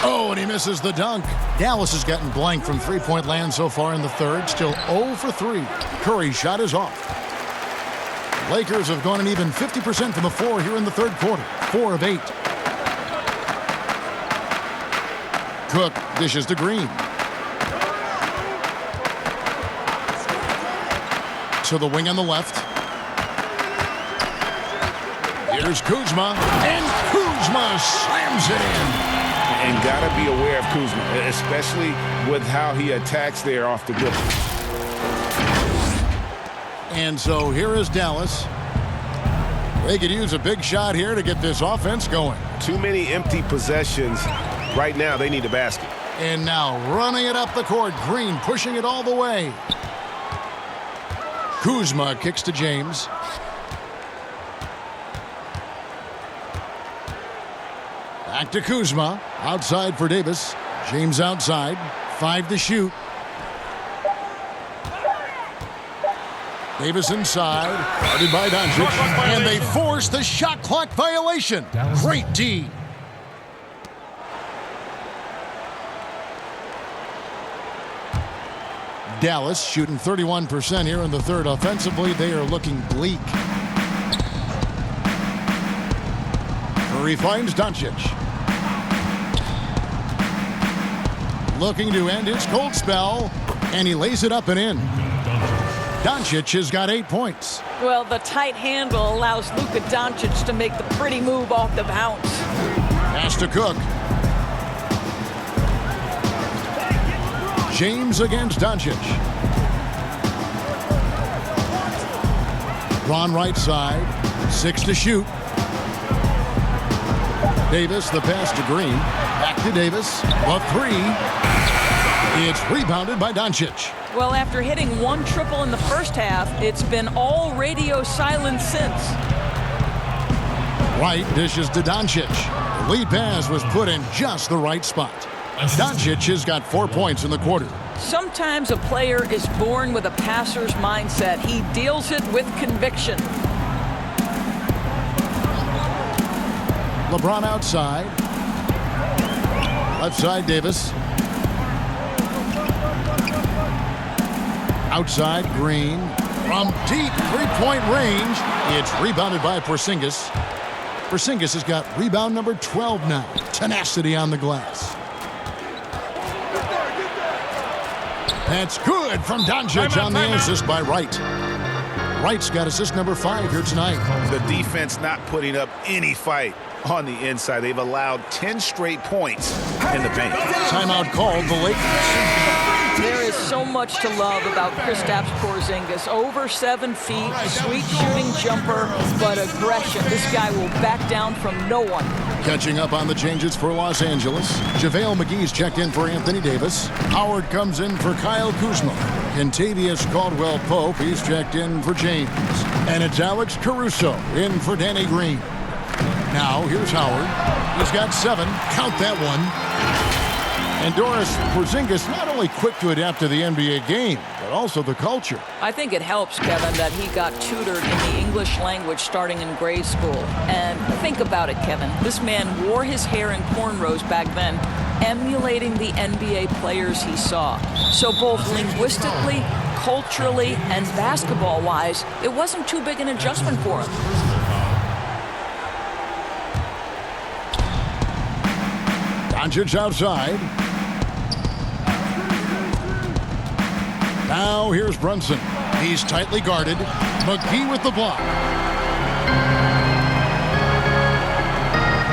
Oh, and he misses the dunk. Dallas has gotten blank from three-point land so far in the third. Still 0 for 3. Curry's shot is off. Lakers have gone an even 50% from the floor here in the third quarter. 4 of 8. Cook dishes to Green. To the wing on the left. Here's Kuzma. And Kuzma slams it in. And got to be aware of Kuzma, especially with how he attacks there off the dribble. And so here is Dallas. They could use a big shot here to get this offense going. Too many empty possessions. Right now, they need a basket. And now running it up the court. Green pushing it all the way. Kuzma kicks to James. Back to Kuzma. Outside for Davis. James outside. 5 to shoot. Davis inside. Guarded by Doncic. And they force the shot clock violation. Great D. Dallas shooting 31% here in the third. Offensively, they are looking bleak. Curry finds Doncic. Looking to end his cold spell, and he lays it up and in. Doncic has got 8 points. Well, the tight handle allows Luka Doncic to make the pretty move off the bounce. Pass to Cook. James against Doncic. Ron right side. 6 to shoot. Davis, the pass to Green. Back to Davis. A 3. It's rebounded by Doncic. Well, after hitting 1 triple in the first half, it's been all radio silence since. Wright dishes to Doncic. The lead pass was put in just the right spot. Doncic has got 4 points in the quarter. Sometimes a player is born with a passer's mindset. He deals it with conviction. LeBron outside. Left side, Davis. Outside, Green. From deep three-point range, it's rebounded by Porzingis. Porzingis has got rebound number 12 now. Tenacity on the glass. That's good from Doncic on the assist by Wright. Wright's got assist number 5 here tonight. The defense not putting up any fight on the inside. They've allowed 10 straight points in the paint. Timeout called the Lakers. There is so much to love about Kristaps Porzingis. Over 7 feet, a sweet shooting jumper, but aggression. This guy will back down from no one. Catching up on the changes for Los Angeles. JaVale McGee's checked in for Anthony Davis. Howard comes in for Kyle Kuzma. Kentavious Caldwell-Pope, he's checked in for James. And it's Alex Caruso in for Danny Green. Now, here's Howard. He's got 7. Count that one. And Doris, Porzingis not only quick to adapt to the NBA game, but also the culture. I think it helps, Kevin, that he got tutored in the English language starting in grade school. And think about it, Kevin. This man wore his hair in cornrows back then, emulating the NBA players he saw. So both linguistically, culturally, and basketball-wise, it wasn't too big an adjustment for him. Doncic outside. Now here's Brunson. He's tightly guarded. McGee with the block.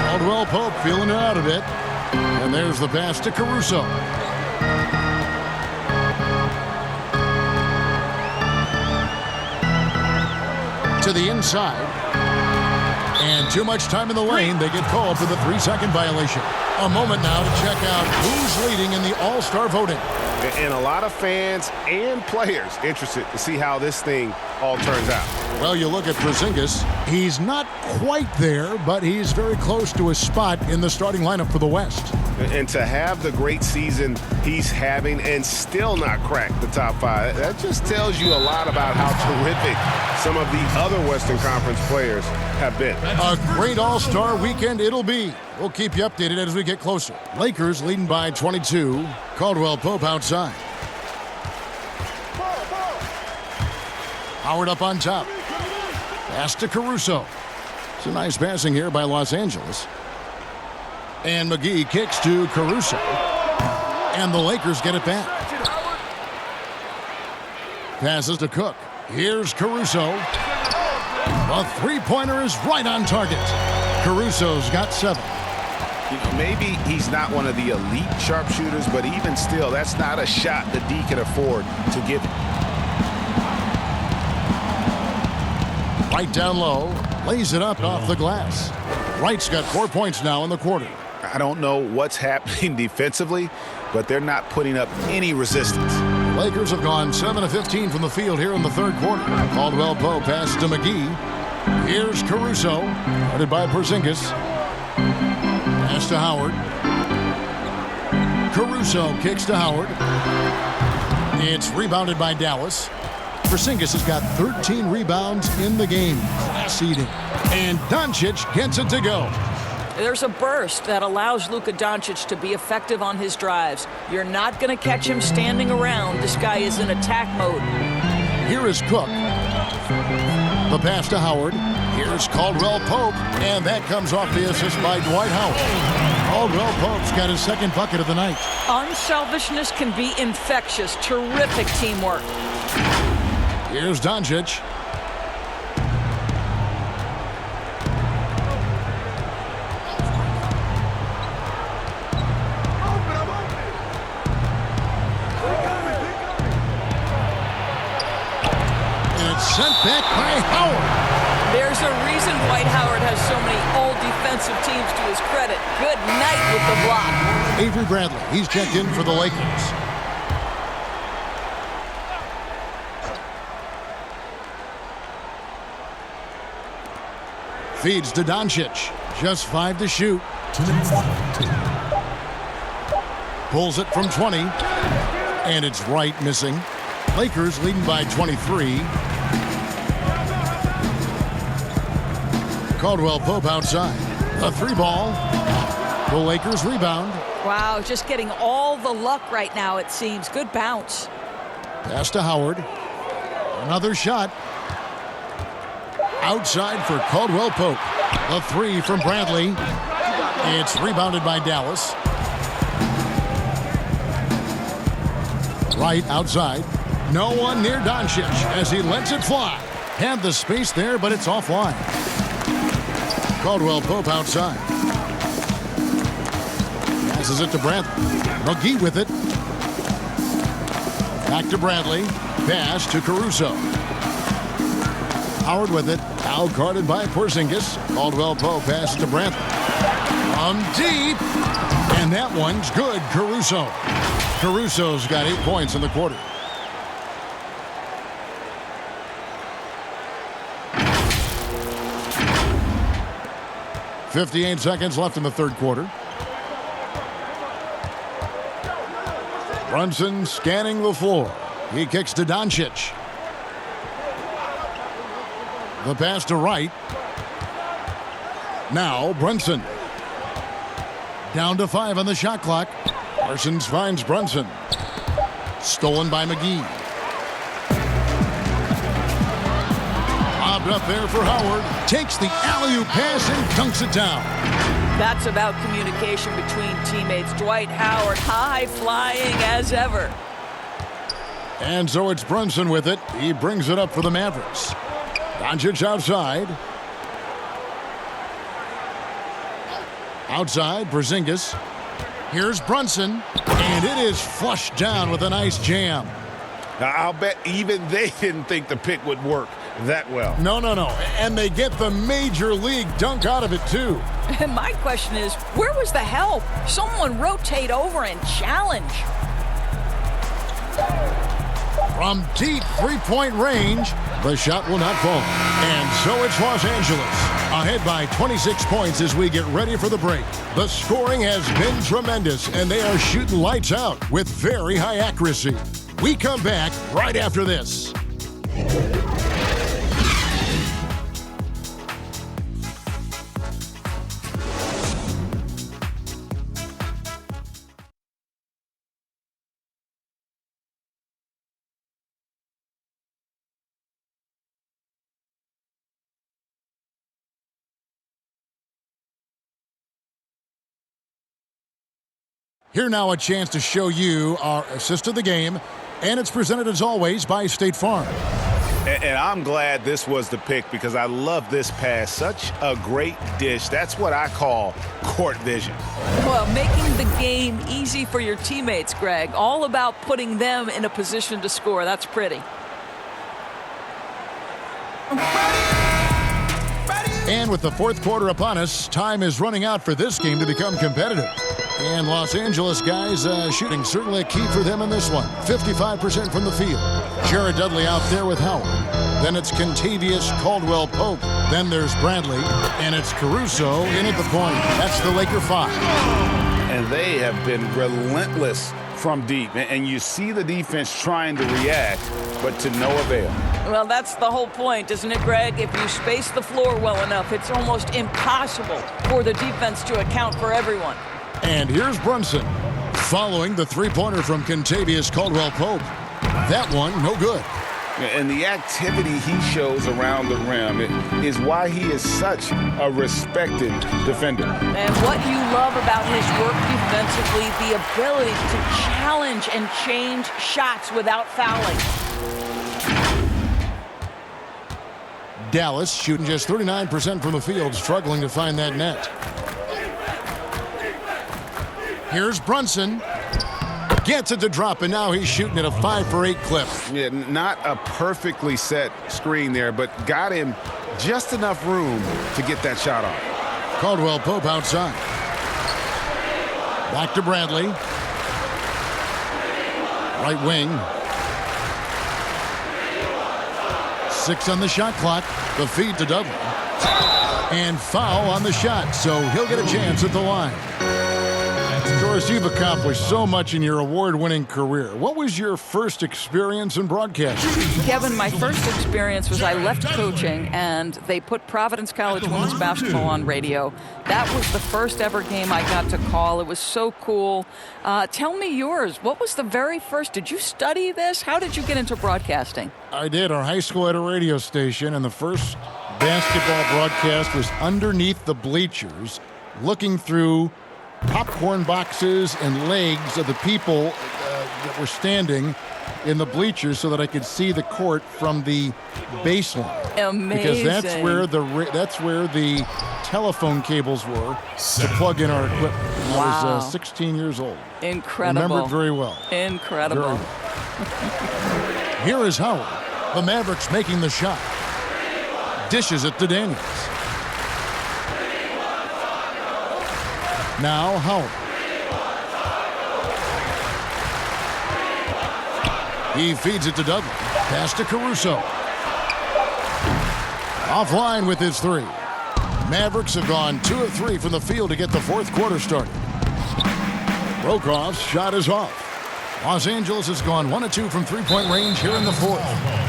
Caldwell-Pope feeling it out a bit. And there's the pass to Caruso. To the inside. And too much time in the lane. They get called for the 3-second violation. A moment now to check out who's leading in the All-Star voting. And a lot of fans and players interested to see how this thing all turns out. Well, you look at Porzingis. He's not quite there, but he's very close to his spot in the starting lineup for the West. And to have the great season he's having and still not crack the top 5, that just tells you a lot about how terrific some of the other Western Conference players have been. A great All-Star weekend it'll be. We'll keep you updated as we get closer. Lakers leading by 22. Caldwell-Pope outside. Howard up on top. Pass to Caruso. It's a nice passing here by Los Angeles. And McGee kicks to Caruso. And the Lakers get it back. Passes to Cook. Here's Caruso. A three-pointer is right on target. Caruso's got 7. You know, maybe he's not one of the elite sharpshooters, but even still, that's not a shot that D can afford to give. Right down low. Lays it up off the glass. Wright's got 4 points now in the quarter. I don't know what's happening defensively, but they're not putting up any resistance. Lakers have gone 7 of 15 from the field here in the third quarter. Caldwell-Pope passes to McGee. Here's Caruso, guarded by Porzingis. Pass to Howard. Caruso kicks to Howard. It's rebounded by Dallas. Porzingis has got 13 rebounds in the game. Class eating. And Doncic gets it to go. There's a burst that allows Luka Doncic to be effective on his drives. You're not going to catch him standing around. This guy is in attack mode. Here is Cook. The pass to Howard. Here's Caldwell-Pope. And that comes off the assist by Dwight Howard. Caldwell-Pope's got his second bucket of the night. Unselfishness can be infectious. Terrific teamwork. Here's Doncic. Sent back by Howard. There's a reason Dwight Howard has so many all-defensive teams to his credit. Good night with the block. Avery Bradley, he's checked in for the Lakers. Feeds to Doncic. Just 5 to shoot. Pulls it from 20. And it's right missing. Lakers leading by 23. Caldwell-Pope outside. A 3-ball. The Lakers rebound. Wow, just getting all the luck right now, it seems. Good bounce. Pass to Howard. Another shot. Outside for Caldwell-Pope. A 3 from Bradley. It's rebounded by Dallas. Right outside. No one near Doncic as he lets it fly. Had the space there, but it's offline. Caldwell-Pope outside. Passes it to Bradley. McGee with it. Back to Bradley. Pass to Caruso. Howard with it. Out guarded by Porzingis. Caldwell Pope passes to Bradley. From deep. And that one's good. Caruso. Caruso's got 8 points in the quarter. .58 seconds left in the third quarter. Brunson scanning the floor. He kicks to Doncic. The pass to Wright. Now Brunson. Down to 5 on the shot clock. Parsons finds Brunson. Stolen by McGee. Lobbed up there for Howard. Takes the alley-oop pass and dunks it down. That's about communication between teammates. Dwight Howard high-flying as ever. And so it's Brunson with it. He brings it up for the Mavericks. Doncic outside. Outside, Porzingis. Here's Brunson, and it is flushed down with a nice jam. I'll bet even they didn't think the pick would work that well. No. And they get the major league dunk out of it, too. And my question is, where was the help? Someone rotate over and challenge. From deep three-point range, the shot will not fall. And so it's Los Angeles, ahead by 26 points as we get ready for the break. The scoring has been tremendous, and they are shooting lights out with very high accuracy. We come back right after this. Here now a chance to show you our assist of the game, and it's presented as always by State Farm. And I'm glad this was the pick because I love this pass. Such a great dish. That's what I call court vision. Well, making the game easy for your teammates, Greg. All about putting them in a position to score. That's pretty. And with the fourth quarter upon us, time is running out for this game to become competitive. And Los Angeles guys shooting certainly a key for them in this one. 55% from the field. Jared Dudley out there with Howard. Then it's Contavious Caldwell Pope. Then there's Bradley. And it's Caruso in at the point. That's the Laker 5. And they have been relentless from deep. And you see the defense trying to react, but to no avail. Well, that's the whole point, isn't it, Greg? If you space the floor well enough, it's almost impossible for the defense to account for everyone. And here's Brunson following the three-pointer from Contavious Caldwell Pope. That one, no good. And the activity he shows around the rim is why he is such a respected defender. And what you love about his work defensively, the ability to challenge and change shots without fouling. Dallas shooting just 39% from the field, struggling to find that net. Here's Brunson. Gets it to drop, and now he's shooting at a 5-for-8 clip. Yeah, not a perfectly set screen there, but got him just enough room to get that shot off. Caldwell Pope outside. Back to Bradley. Right wing. 6 on the shot clock. The feed to Dudley. And foul on the shot, so he'll get a chance at the line. Doris, you've accomplished so much in your award-winning career. What was your first experience in broadcasting? Kevin, my first experience was I left coaching, and they put Providence College women's basketball on radio. That was the first ever game I got to call. It was so cool. Tell me yours. What was the very first? Did you study this? How did you get into broadcasting? I did. Our high school had a radio station, and the first basketball broadcast was underneath the bleachers, looking through popcorn boxes and legs of the people that were standing in the bleachers so that I could see the court from the baseline. Amazing. Because that's where the telephone cables were to plug in our equipment. Wow. I was 16 years old. Incredible. Remember it very well. Incredible. Very well. Here is Howard. The Mavericks making the shot. Dishes it to Daniels. Now Howard. He feeds it to Dudley. Pass to Caruso. Offline with his three. Mavericks have gone 2 of 3 from the field to get the fourth quarter started. Brokoff's shot is off. Los Angeles has gone 1 of 2 from three-point range here in the fourth.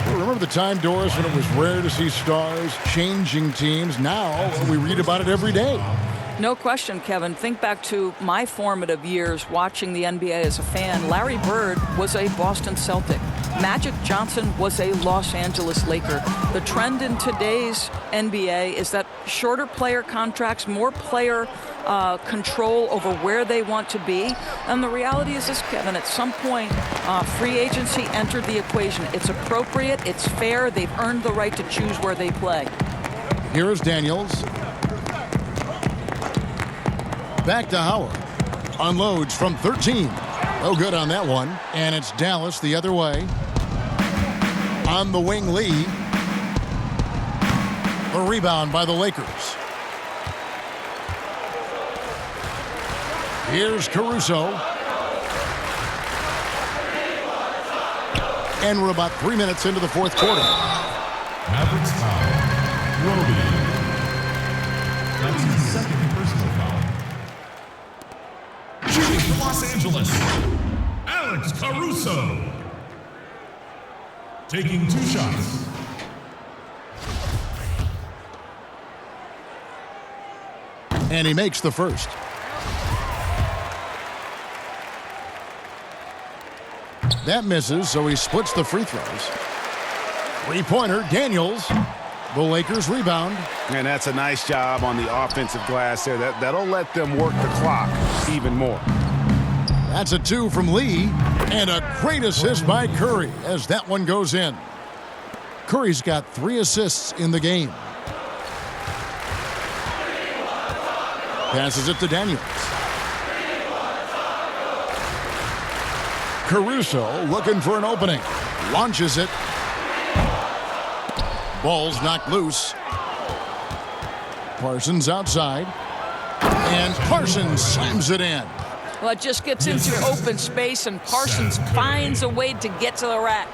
Remember the time, Doris, when it was rare to see stars changing teams? Now we read about it every day. No question, Kevin. Think back to my formative years watching the NBA as a fan. Larry Bird was a Boston Celtic. Magic Johnson was a Los Angeles Laker. The trend in today's NBA is that shorter player contracts, more player control over where they want to be. And the reality is this, Kevin, at some point, free agency entered the equation. It's appropriate, it's fair, they've earned the right to choose where they play. Here is Daniels. Back to Howard. Unloads from 13. No good on that one. And it's Dallas the other way. On the wing, Lee. A rebound by the Lakers. Here's Caruso. And we're about 3 minutes into the fourth quarter. Mavericks foul. Roby. That's his second personal foul. Shooting for Los Angeles, Alex Caruso. Taking 2 shots. And he makes the first. That misses, so he splits the free throws. Three-pointer, Daniels. The Lakers rebound. And that's a nice job on the offensive glass there. That'll let them work the clock even more. That's a 2 from Lee. And a great assist by Curry as that one goes in. Curry's got 3 assists in the game. Passes it to Daniels. Caruso looking for an opening. Launches it. Ball's knocked loose. Parsons outside. And Parsons slams it in. Well, it just gets into open space, and Parsons finds a way to get to the rack.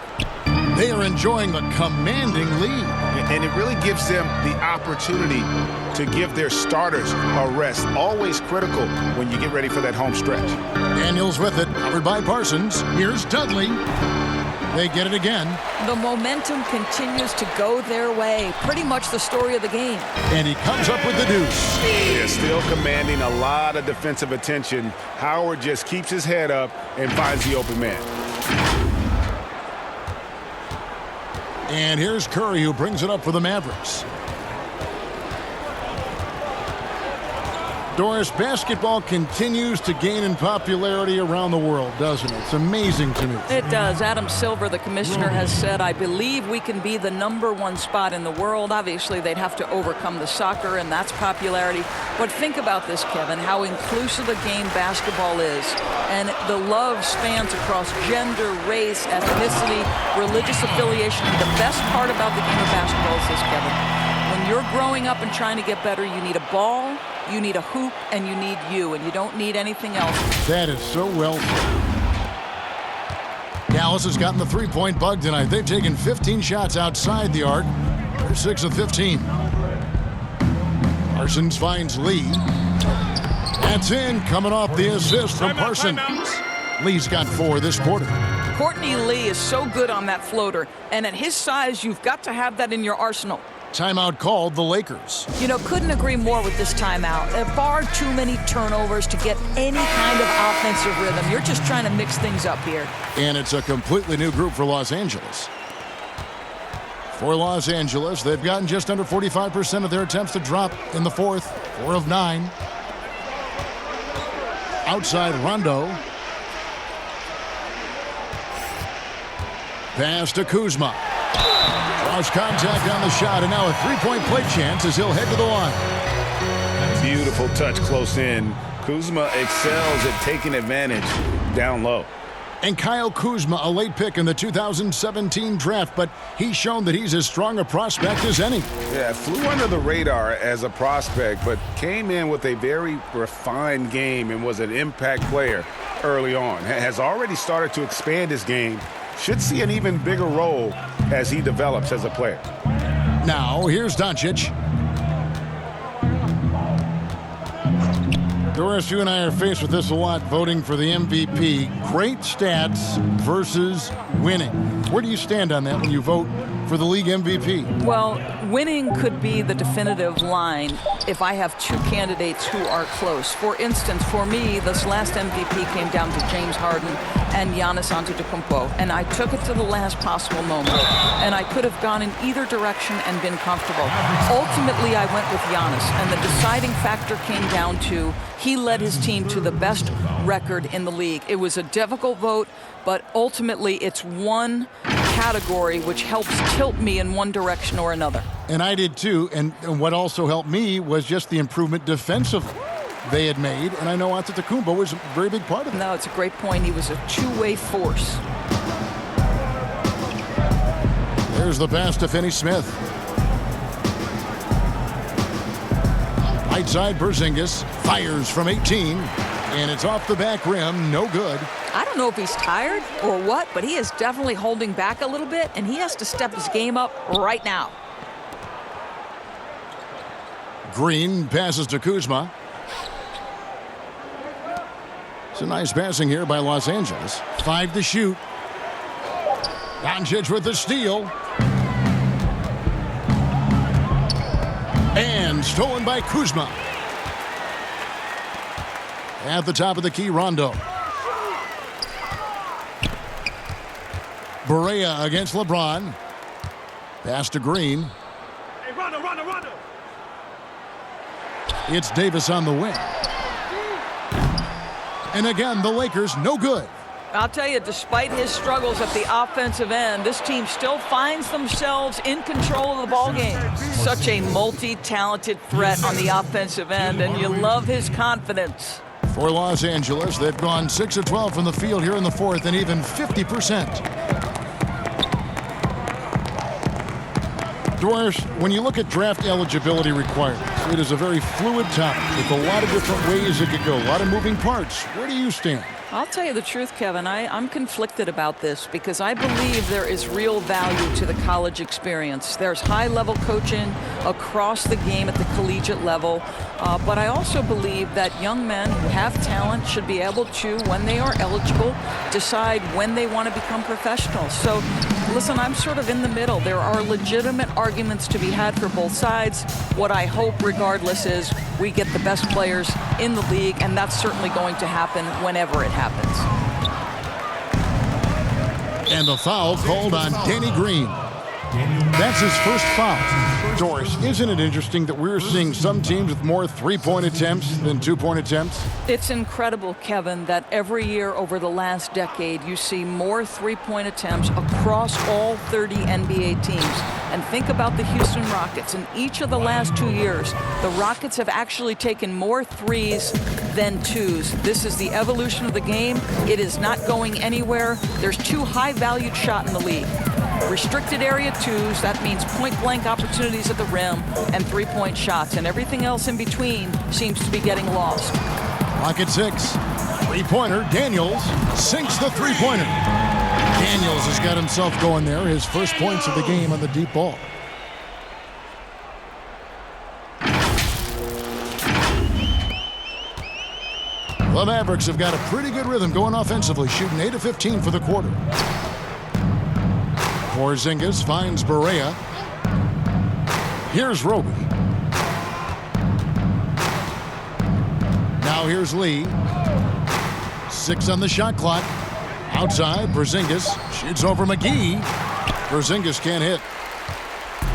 They are enjoying a commanding lead. And it really gives them the opportunity to give their starters a rest. Always critical when you get ready for that home stretch. Daniels with it, covered by Parsons. Here's Dudley. They get it again. The momentum continues to go their way. Pretty much the story of the game. And he comes up with the deuce. Yeah, still commanding a lot of defensive attention. Howard just keeps his head up and finds the open man. And here's Curry, who brings it up for the Mavericks. Doris, basketball continues to gain in popularity around the world, doesn't it? It's amazing to me. It does. Adam Silver, the commissioner, has said, I believe we can be the #1 spot in the world. Obviously, they'd have to overcome the soccer, and that's popularity. But think about this, Kevin, how inclusive a game basketball is. And the love spans across gender, race, ethnicity, religious affiliation. And the best part about the game of basketball is this, Kevin. When you're growing up and trying to get better, you need a ball, you need a hoop, and you need you, and you don't need anything else. That is so well said. Dallas has gotten the three-point bug tonight. They've taken 15 shots outside the arc. They're 6 of 15. Parsons finds Lee. That's in, coming off the assist from Parsons. Lee's got 4 this quarter. Courtney Lee is so good on that floater, and at his size, you've got to have that in your arsenal. Timeout called the Lakers. You know, couldn't agree more with this timeout. There are far too many turnovers to get any kind of offensive rhythm. You're just trying to mix things up here. And it's a completely new group for Los Angeles. For Los Angeles, they've gotten just under 45% of their attempts to drop in the fourth. 4 of 9. Outside Rondo. Pass to Kuzma. Draws contact on the shot, and now a three-point play chance as he'll head to the line. Beautiful touch close in. Kuzma excels at taking advantage down low. And Kyle Kuzma, a late pick in the 2017 draft, but he's shown that he's as strong a prospect as any. Yeah, flew under the radar as a prospect, but came in with a very refined game and was an impact player early on. Has already started to expand his game. Should see an even bigger role as he develops as a player. Now, here's Doncic. Doris, you and I are faced with this a lot, voting for the MVP. Great stats versus winning. Where do you stand on that when you vote for the league MVP? Well, winning could be the definitive line if I have two candidates who are close. For instance, for me, this last MVP came down to James Harden and Giannis Antetokounmpo, and I took it to the last possible moment, and I could have gone in either direction and been comfortable. Ultimately, I went with Giannis, and the deciding factor came down to he led his team to the best record in the league. It was a difficult vote, but ultimately it's one category which helps tilt me in one direction or another. And I did too, and what also helped me was just the improvement defensively they had made, and I know Antetokounmpo was a very big part of it. No, it's a great point. He was a two-way force. There's the pass to Finney-Smith. Right side, Porzingis fires from 18, and it's off the back rim, no good. I don't know if he's tired or what, but he is definitely holding back a little bit, and he has to step his game up right now. Green passes to Kuzma. It's a nice passing here by Los Angeles. 5 to shoot. Doncic with the steal. And stolen by Kuzma. At the top of the key, Rondo. Barea against LeBron. Pass to Green. Hey, Rondo. It's Davis on the wing. And again, the Lakers no good. I'll tell you, despite his struggles at the offensive end, this team still finds themselves in control of the ball game. Such a multi-talented threat on the offensive end, and you love his confidence. For Los Angeles, they've gone 6 of 12 from the field here in the fourth, and even 50%. Doris, when you look at draft eligibility requirements, it is a very fluid topic with a lot of different ways it could go, a lot of moving parts. Where do you stand? I'll tell you the truth, Kevin. I'm conflicted about this because I believe there is real value to the college experience. There's high-level coaching across the game at the collegiate level, but I also believe that young men who have talent should be able to, when they are eligible, decide when they want to become professionals. So, listen, I'm sort of in the middle. There are legitimate arguments to be had for both sides. What I hope, regardless, is we get the best players in the league, and that's certainly going to happen whenever it happens. And the foul called on Danny Green. That's his first foul. Doris, isn't it interesting that we're seeing some teams with more three-point attempts than two-point attempts? It's incredible, Kevin, that every year over the last decade you see more three-point attempts across all 30 NBA teams. And think about the Houston Rockets. In each of the last 2 years, the Rockets have actually taken more threes than twos. This is the evolution of the game. It is not going anywhere. There's 2 high-valued shots in the league. Restricted area twos, that means point-blank opportunities at the rim, and three-point shots. And everything else in between seems to be getting lost. Rocket 6. Three-pointer, Daniels sinks the three-pointer. Daniels has got himself going there. His first points of the game on the deep ball. The Mavericks have got a pretty good rhythm going offensively, shooting 8 of 15 for the quarter. Porzingis finds Barea. Here's Roby. Now here's Lee. 6 on the shot clock. Outside, Porzingis shoots over McGee. Porzingis can't hit.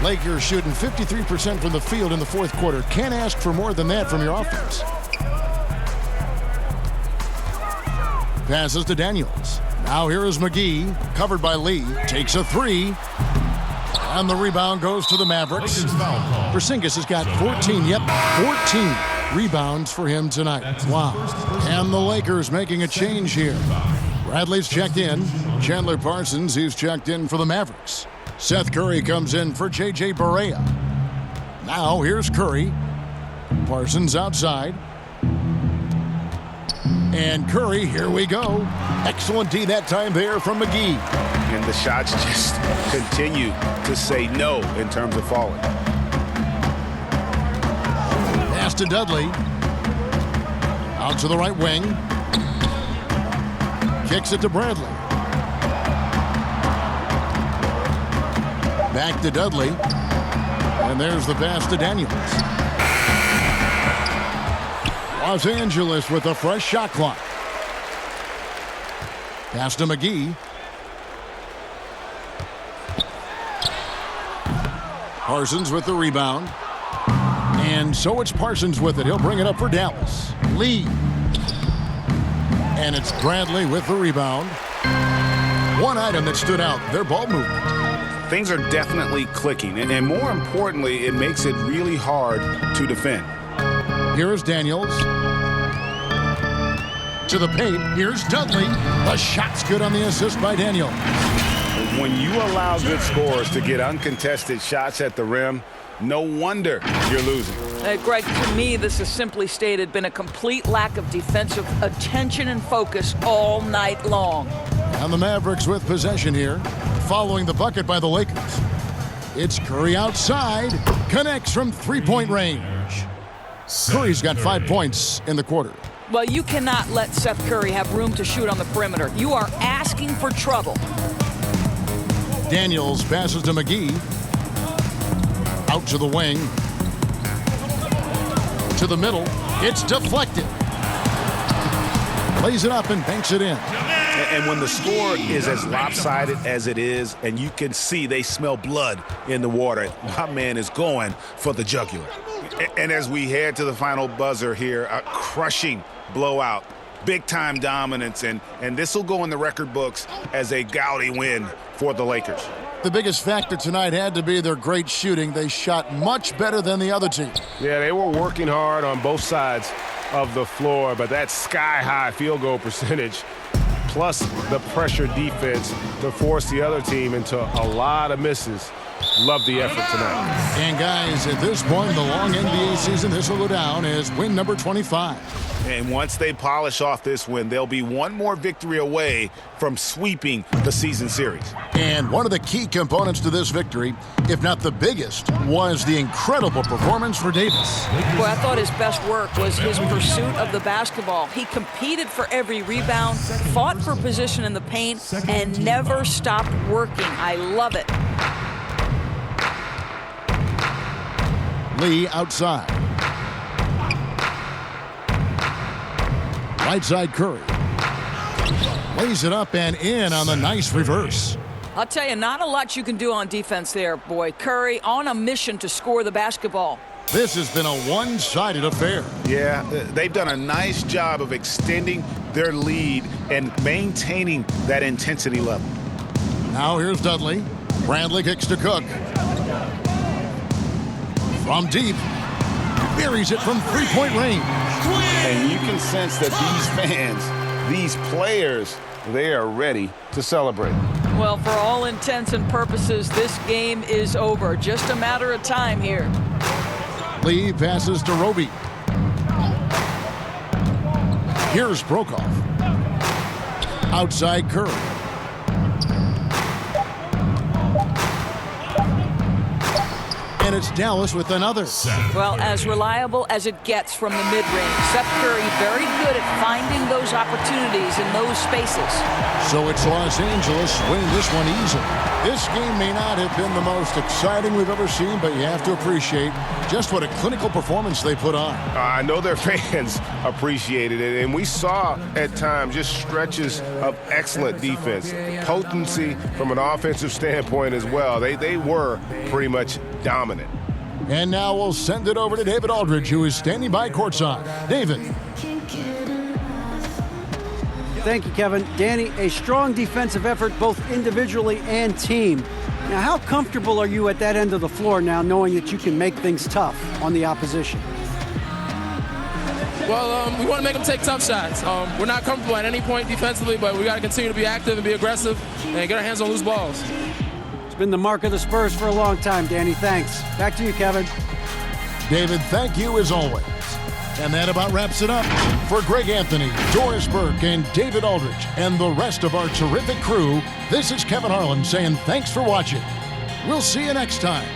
Lakers shooting 53% from the field in the fourth quarter. Can't ask for more than that from your offense. Passes to Daniels. Now here is McGee, covered by Lee. Takes a 3. And the rebound goes to the Mavericks. Porzingis has got 14 rebounds for him tonight. Wow. And the Lakers making a change here. Bradley's checked in. Chandler Parsons, he's checked in for the Mavericks. Seth Curry comes in for J.J. Barea. Now here's Curry. Parsons outside. And Curry, here we go. Excellent D that time there from McGee. And the shots just continue to say no in terms of falling. Pass to Dudley. Out to the right wing. Kicks it to Bradley. Back to Dudley. And there's the pass to Daniels. Los Angeles with a fresh shot clock. Pass to McGee. Parsons with the rebound. And so it's Parsons with it. He'll bring it up for Dallas. Lee. And it's Bradley with the rebound. One item that stood out, their ball movement. Things are definitely clicking, and more importantly, it makes it really hard to defend. Here's Daniels. To the paint. Here's Dudley. The shot's good on the assist by Daniels. When you allow good scorers to get uncontested shots at the rim, no wonder you're losing. Greg, to me, this has simply stated been a complete lack of defensive attention and focus all night long. And the Mavericks with possession here, following the bucket by the Lakers. It's Curry outside, connects from three-point range. Curry's got 5 points in the quarter. Well, you cannot let Seth Curry have room to shoot on the perimeter. You are asking for trouble. Daniels passes to McGee. Out to the wing. To the middle. It's deflected. Lays it up and banks it in. And when the score is as lopsided as it is, and you can see they smell blood in the water, my man is going for the jugular. And as we head to the final buzzer here, a crushing blowout, big-time dominance, and this will go in the record books as a gaudy win for the Lakers. The biggest factor tonight had to be their great shooting. They shot much better than the other team. Yeah, they were working hard on both sides of the floor, but that sky-high field goal percentage plus the pressure defense to force the other team into a lot of misses. Love the effort tonight. And guys, at this point in the long NBA season, this will go down as win number 25. And once they polish off this win, they'll be one more victory away from sweeping the season series. And one of the key components to this victory, if not the biggest, was the incredible performance for Davis. Boy, I thought his best work was his pursuit of the basketball. He competed for every rebound, fought for position in the paint, and never stopped working. I love it. Lee outside. Right side Curry. Lays it up and in on the nice reverse. I'll tell you, not a lot you can do on defense there, boy. Curry on a mission to score the basketball. This has been a one-sided affair. Yeah, they've done a nice job of extending their lead and maintaining that intensity level. Now here's Dudley. Bradley kicks to Cook. From deep, buries it from three-point range. And you can sense that these fans, these players, they are ready to celebrate. Well, for all intents and purposes, this game is over. Just a matter of time here. Lee passes to Roby. Here's Brokoff. Outside Curry. And it's Dallas with another. Well, as reliable as it gets from the mid-range. Seth Curry very good at finding those opportunities in those spaces. So it's Los Angeles winning this one easily. This game may not have been the most exciting we've ever seen, but you have to appreciate just what a clinical performance they put on. I know their fans appreciated it, and we saw at times just stretches of excellent defense, potency from an offensive standpoint as well. They were pretty much dominant. And now we'll send it over to David Aldridge, who is standing by courtside. David. Thank you, Kevin. Danny, a strong defensive effort both individually and team. Now, how comfortable are you at that end of the floor now, knowing that you can make things tough on the opposition? Well, we want to make them take tough shots. We're not comfortable at any point defensively, but we got to continue to be active and be aggressive and get our hands on loose balls. It's been the mark of the Spurs for a long time, Danny. Thanks. Back to you, Kevin. David, thank you as always. And that about wraps it up. For Greg Anthony, Doris Burke, and David Aldridge, and the rest of our terrific crew, this is Kevin Harlan saying thanks for watching. We'll see you next time.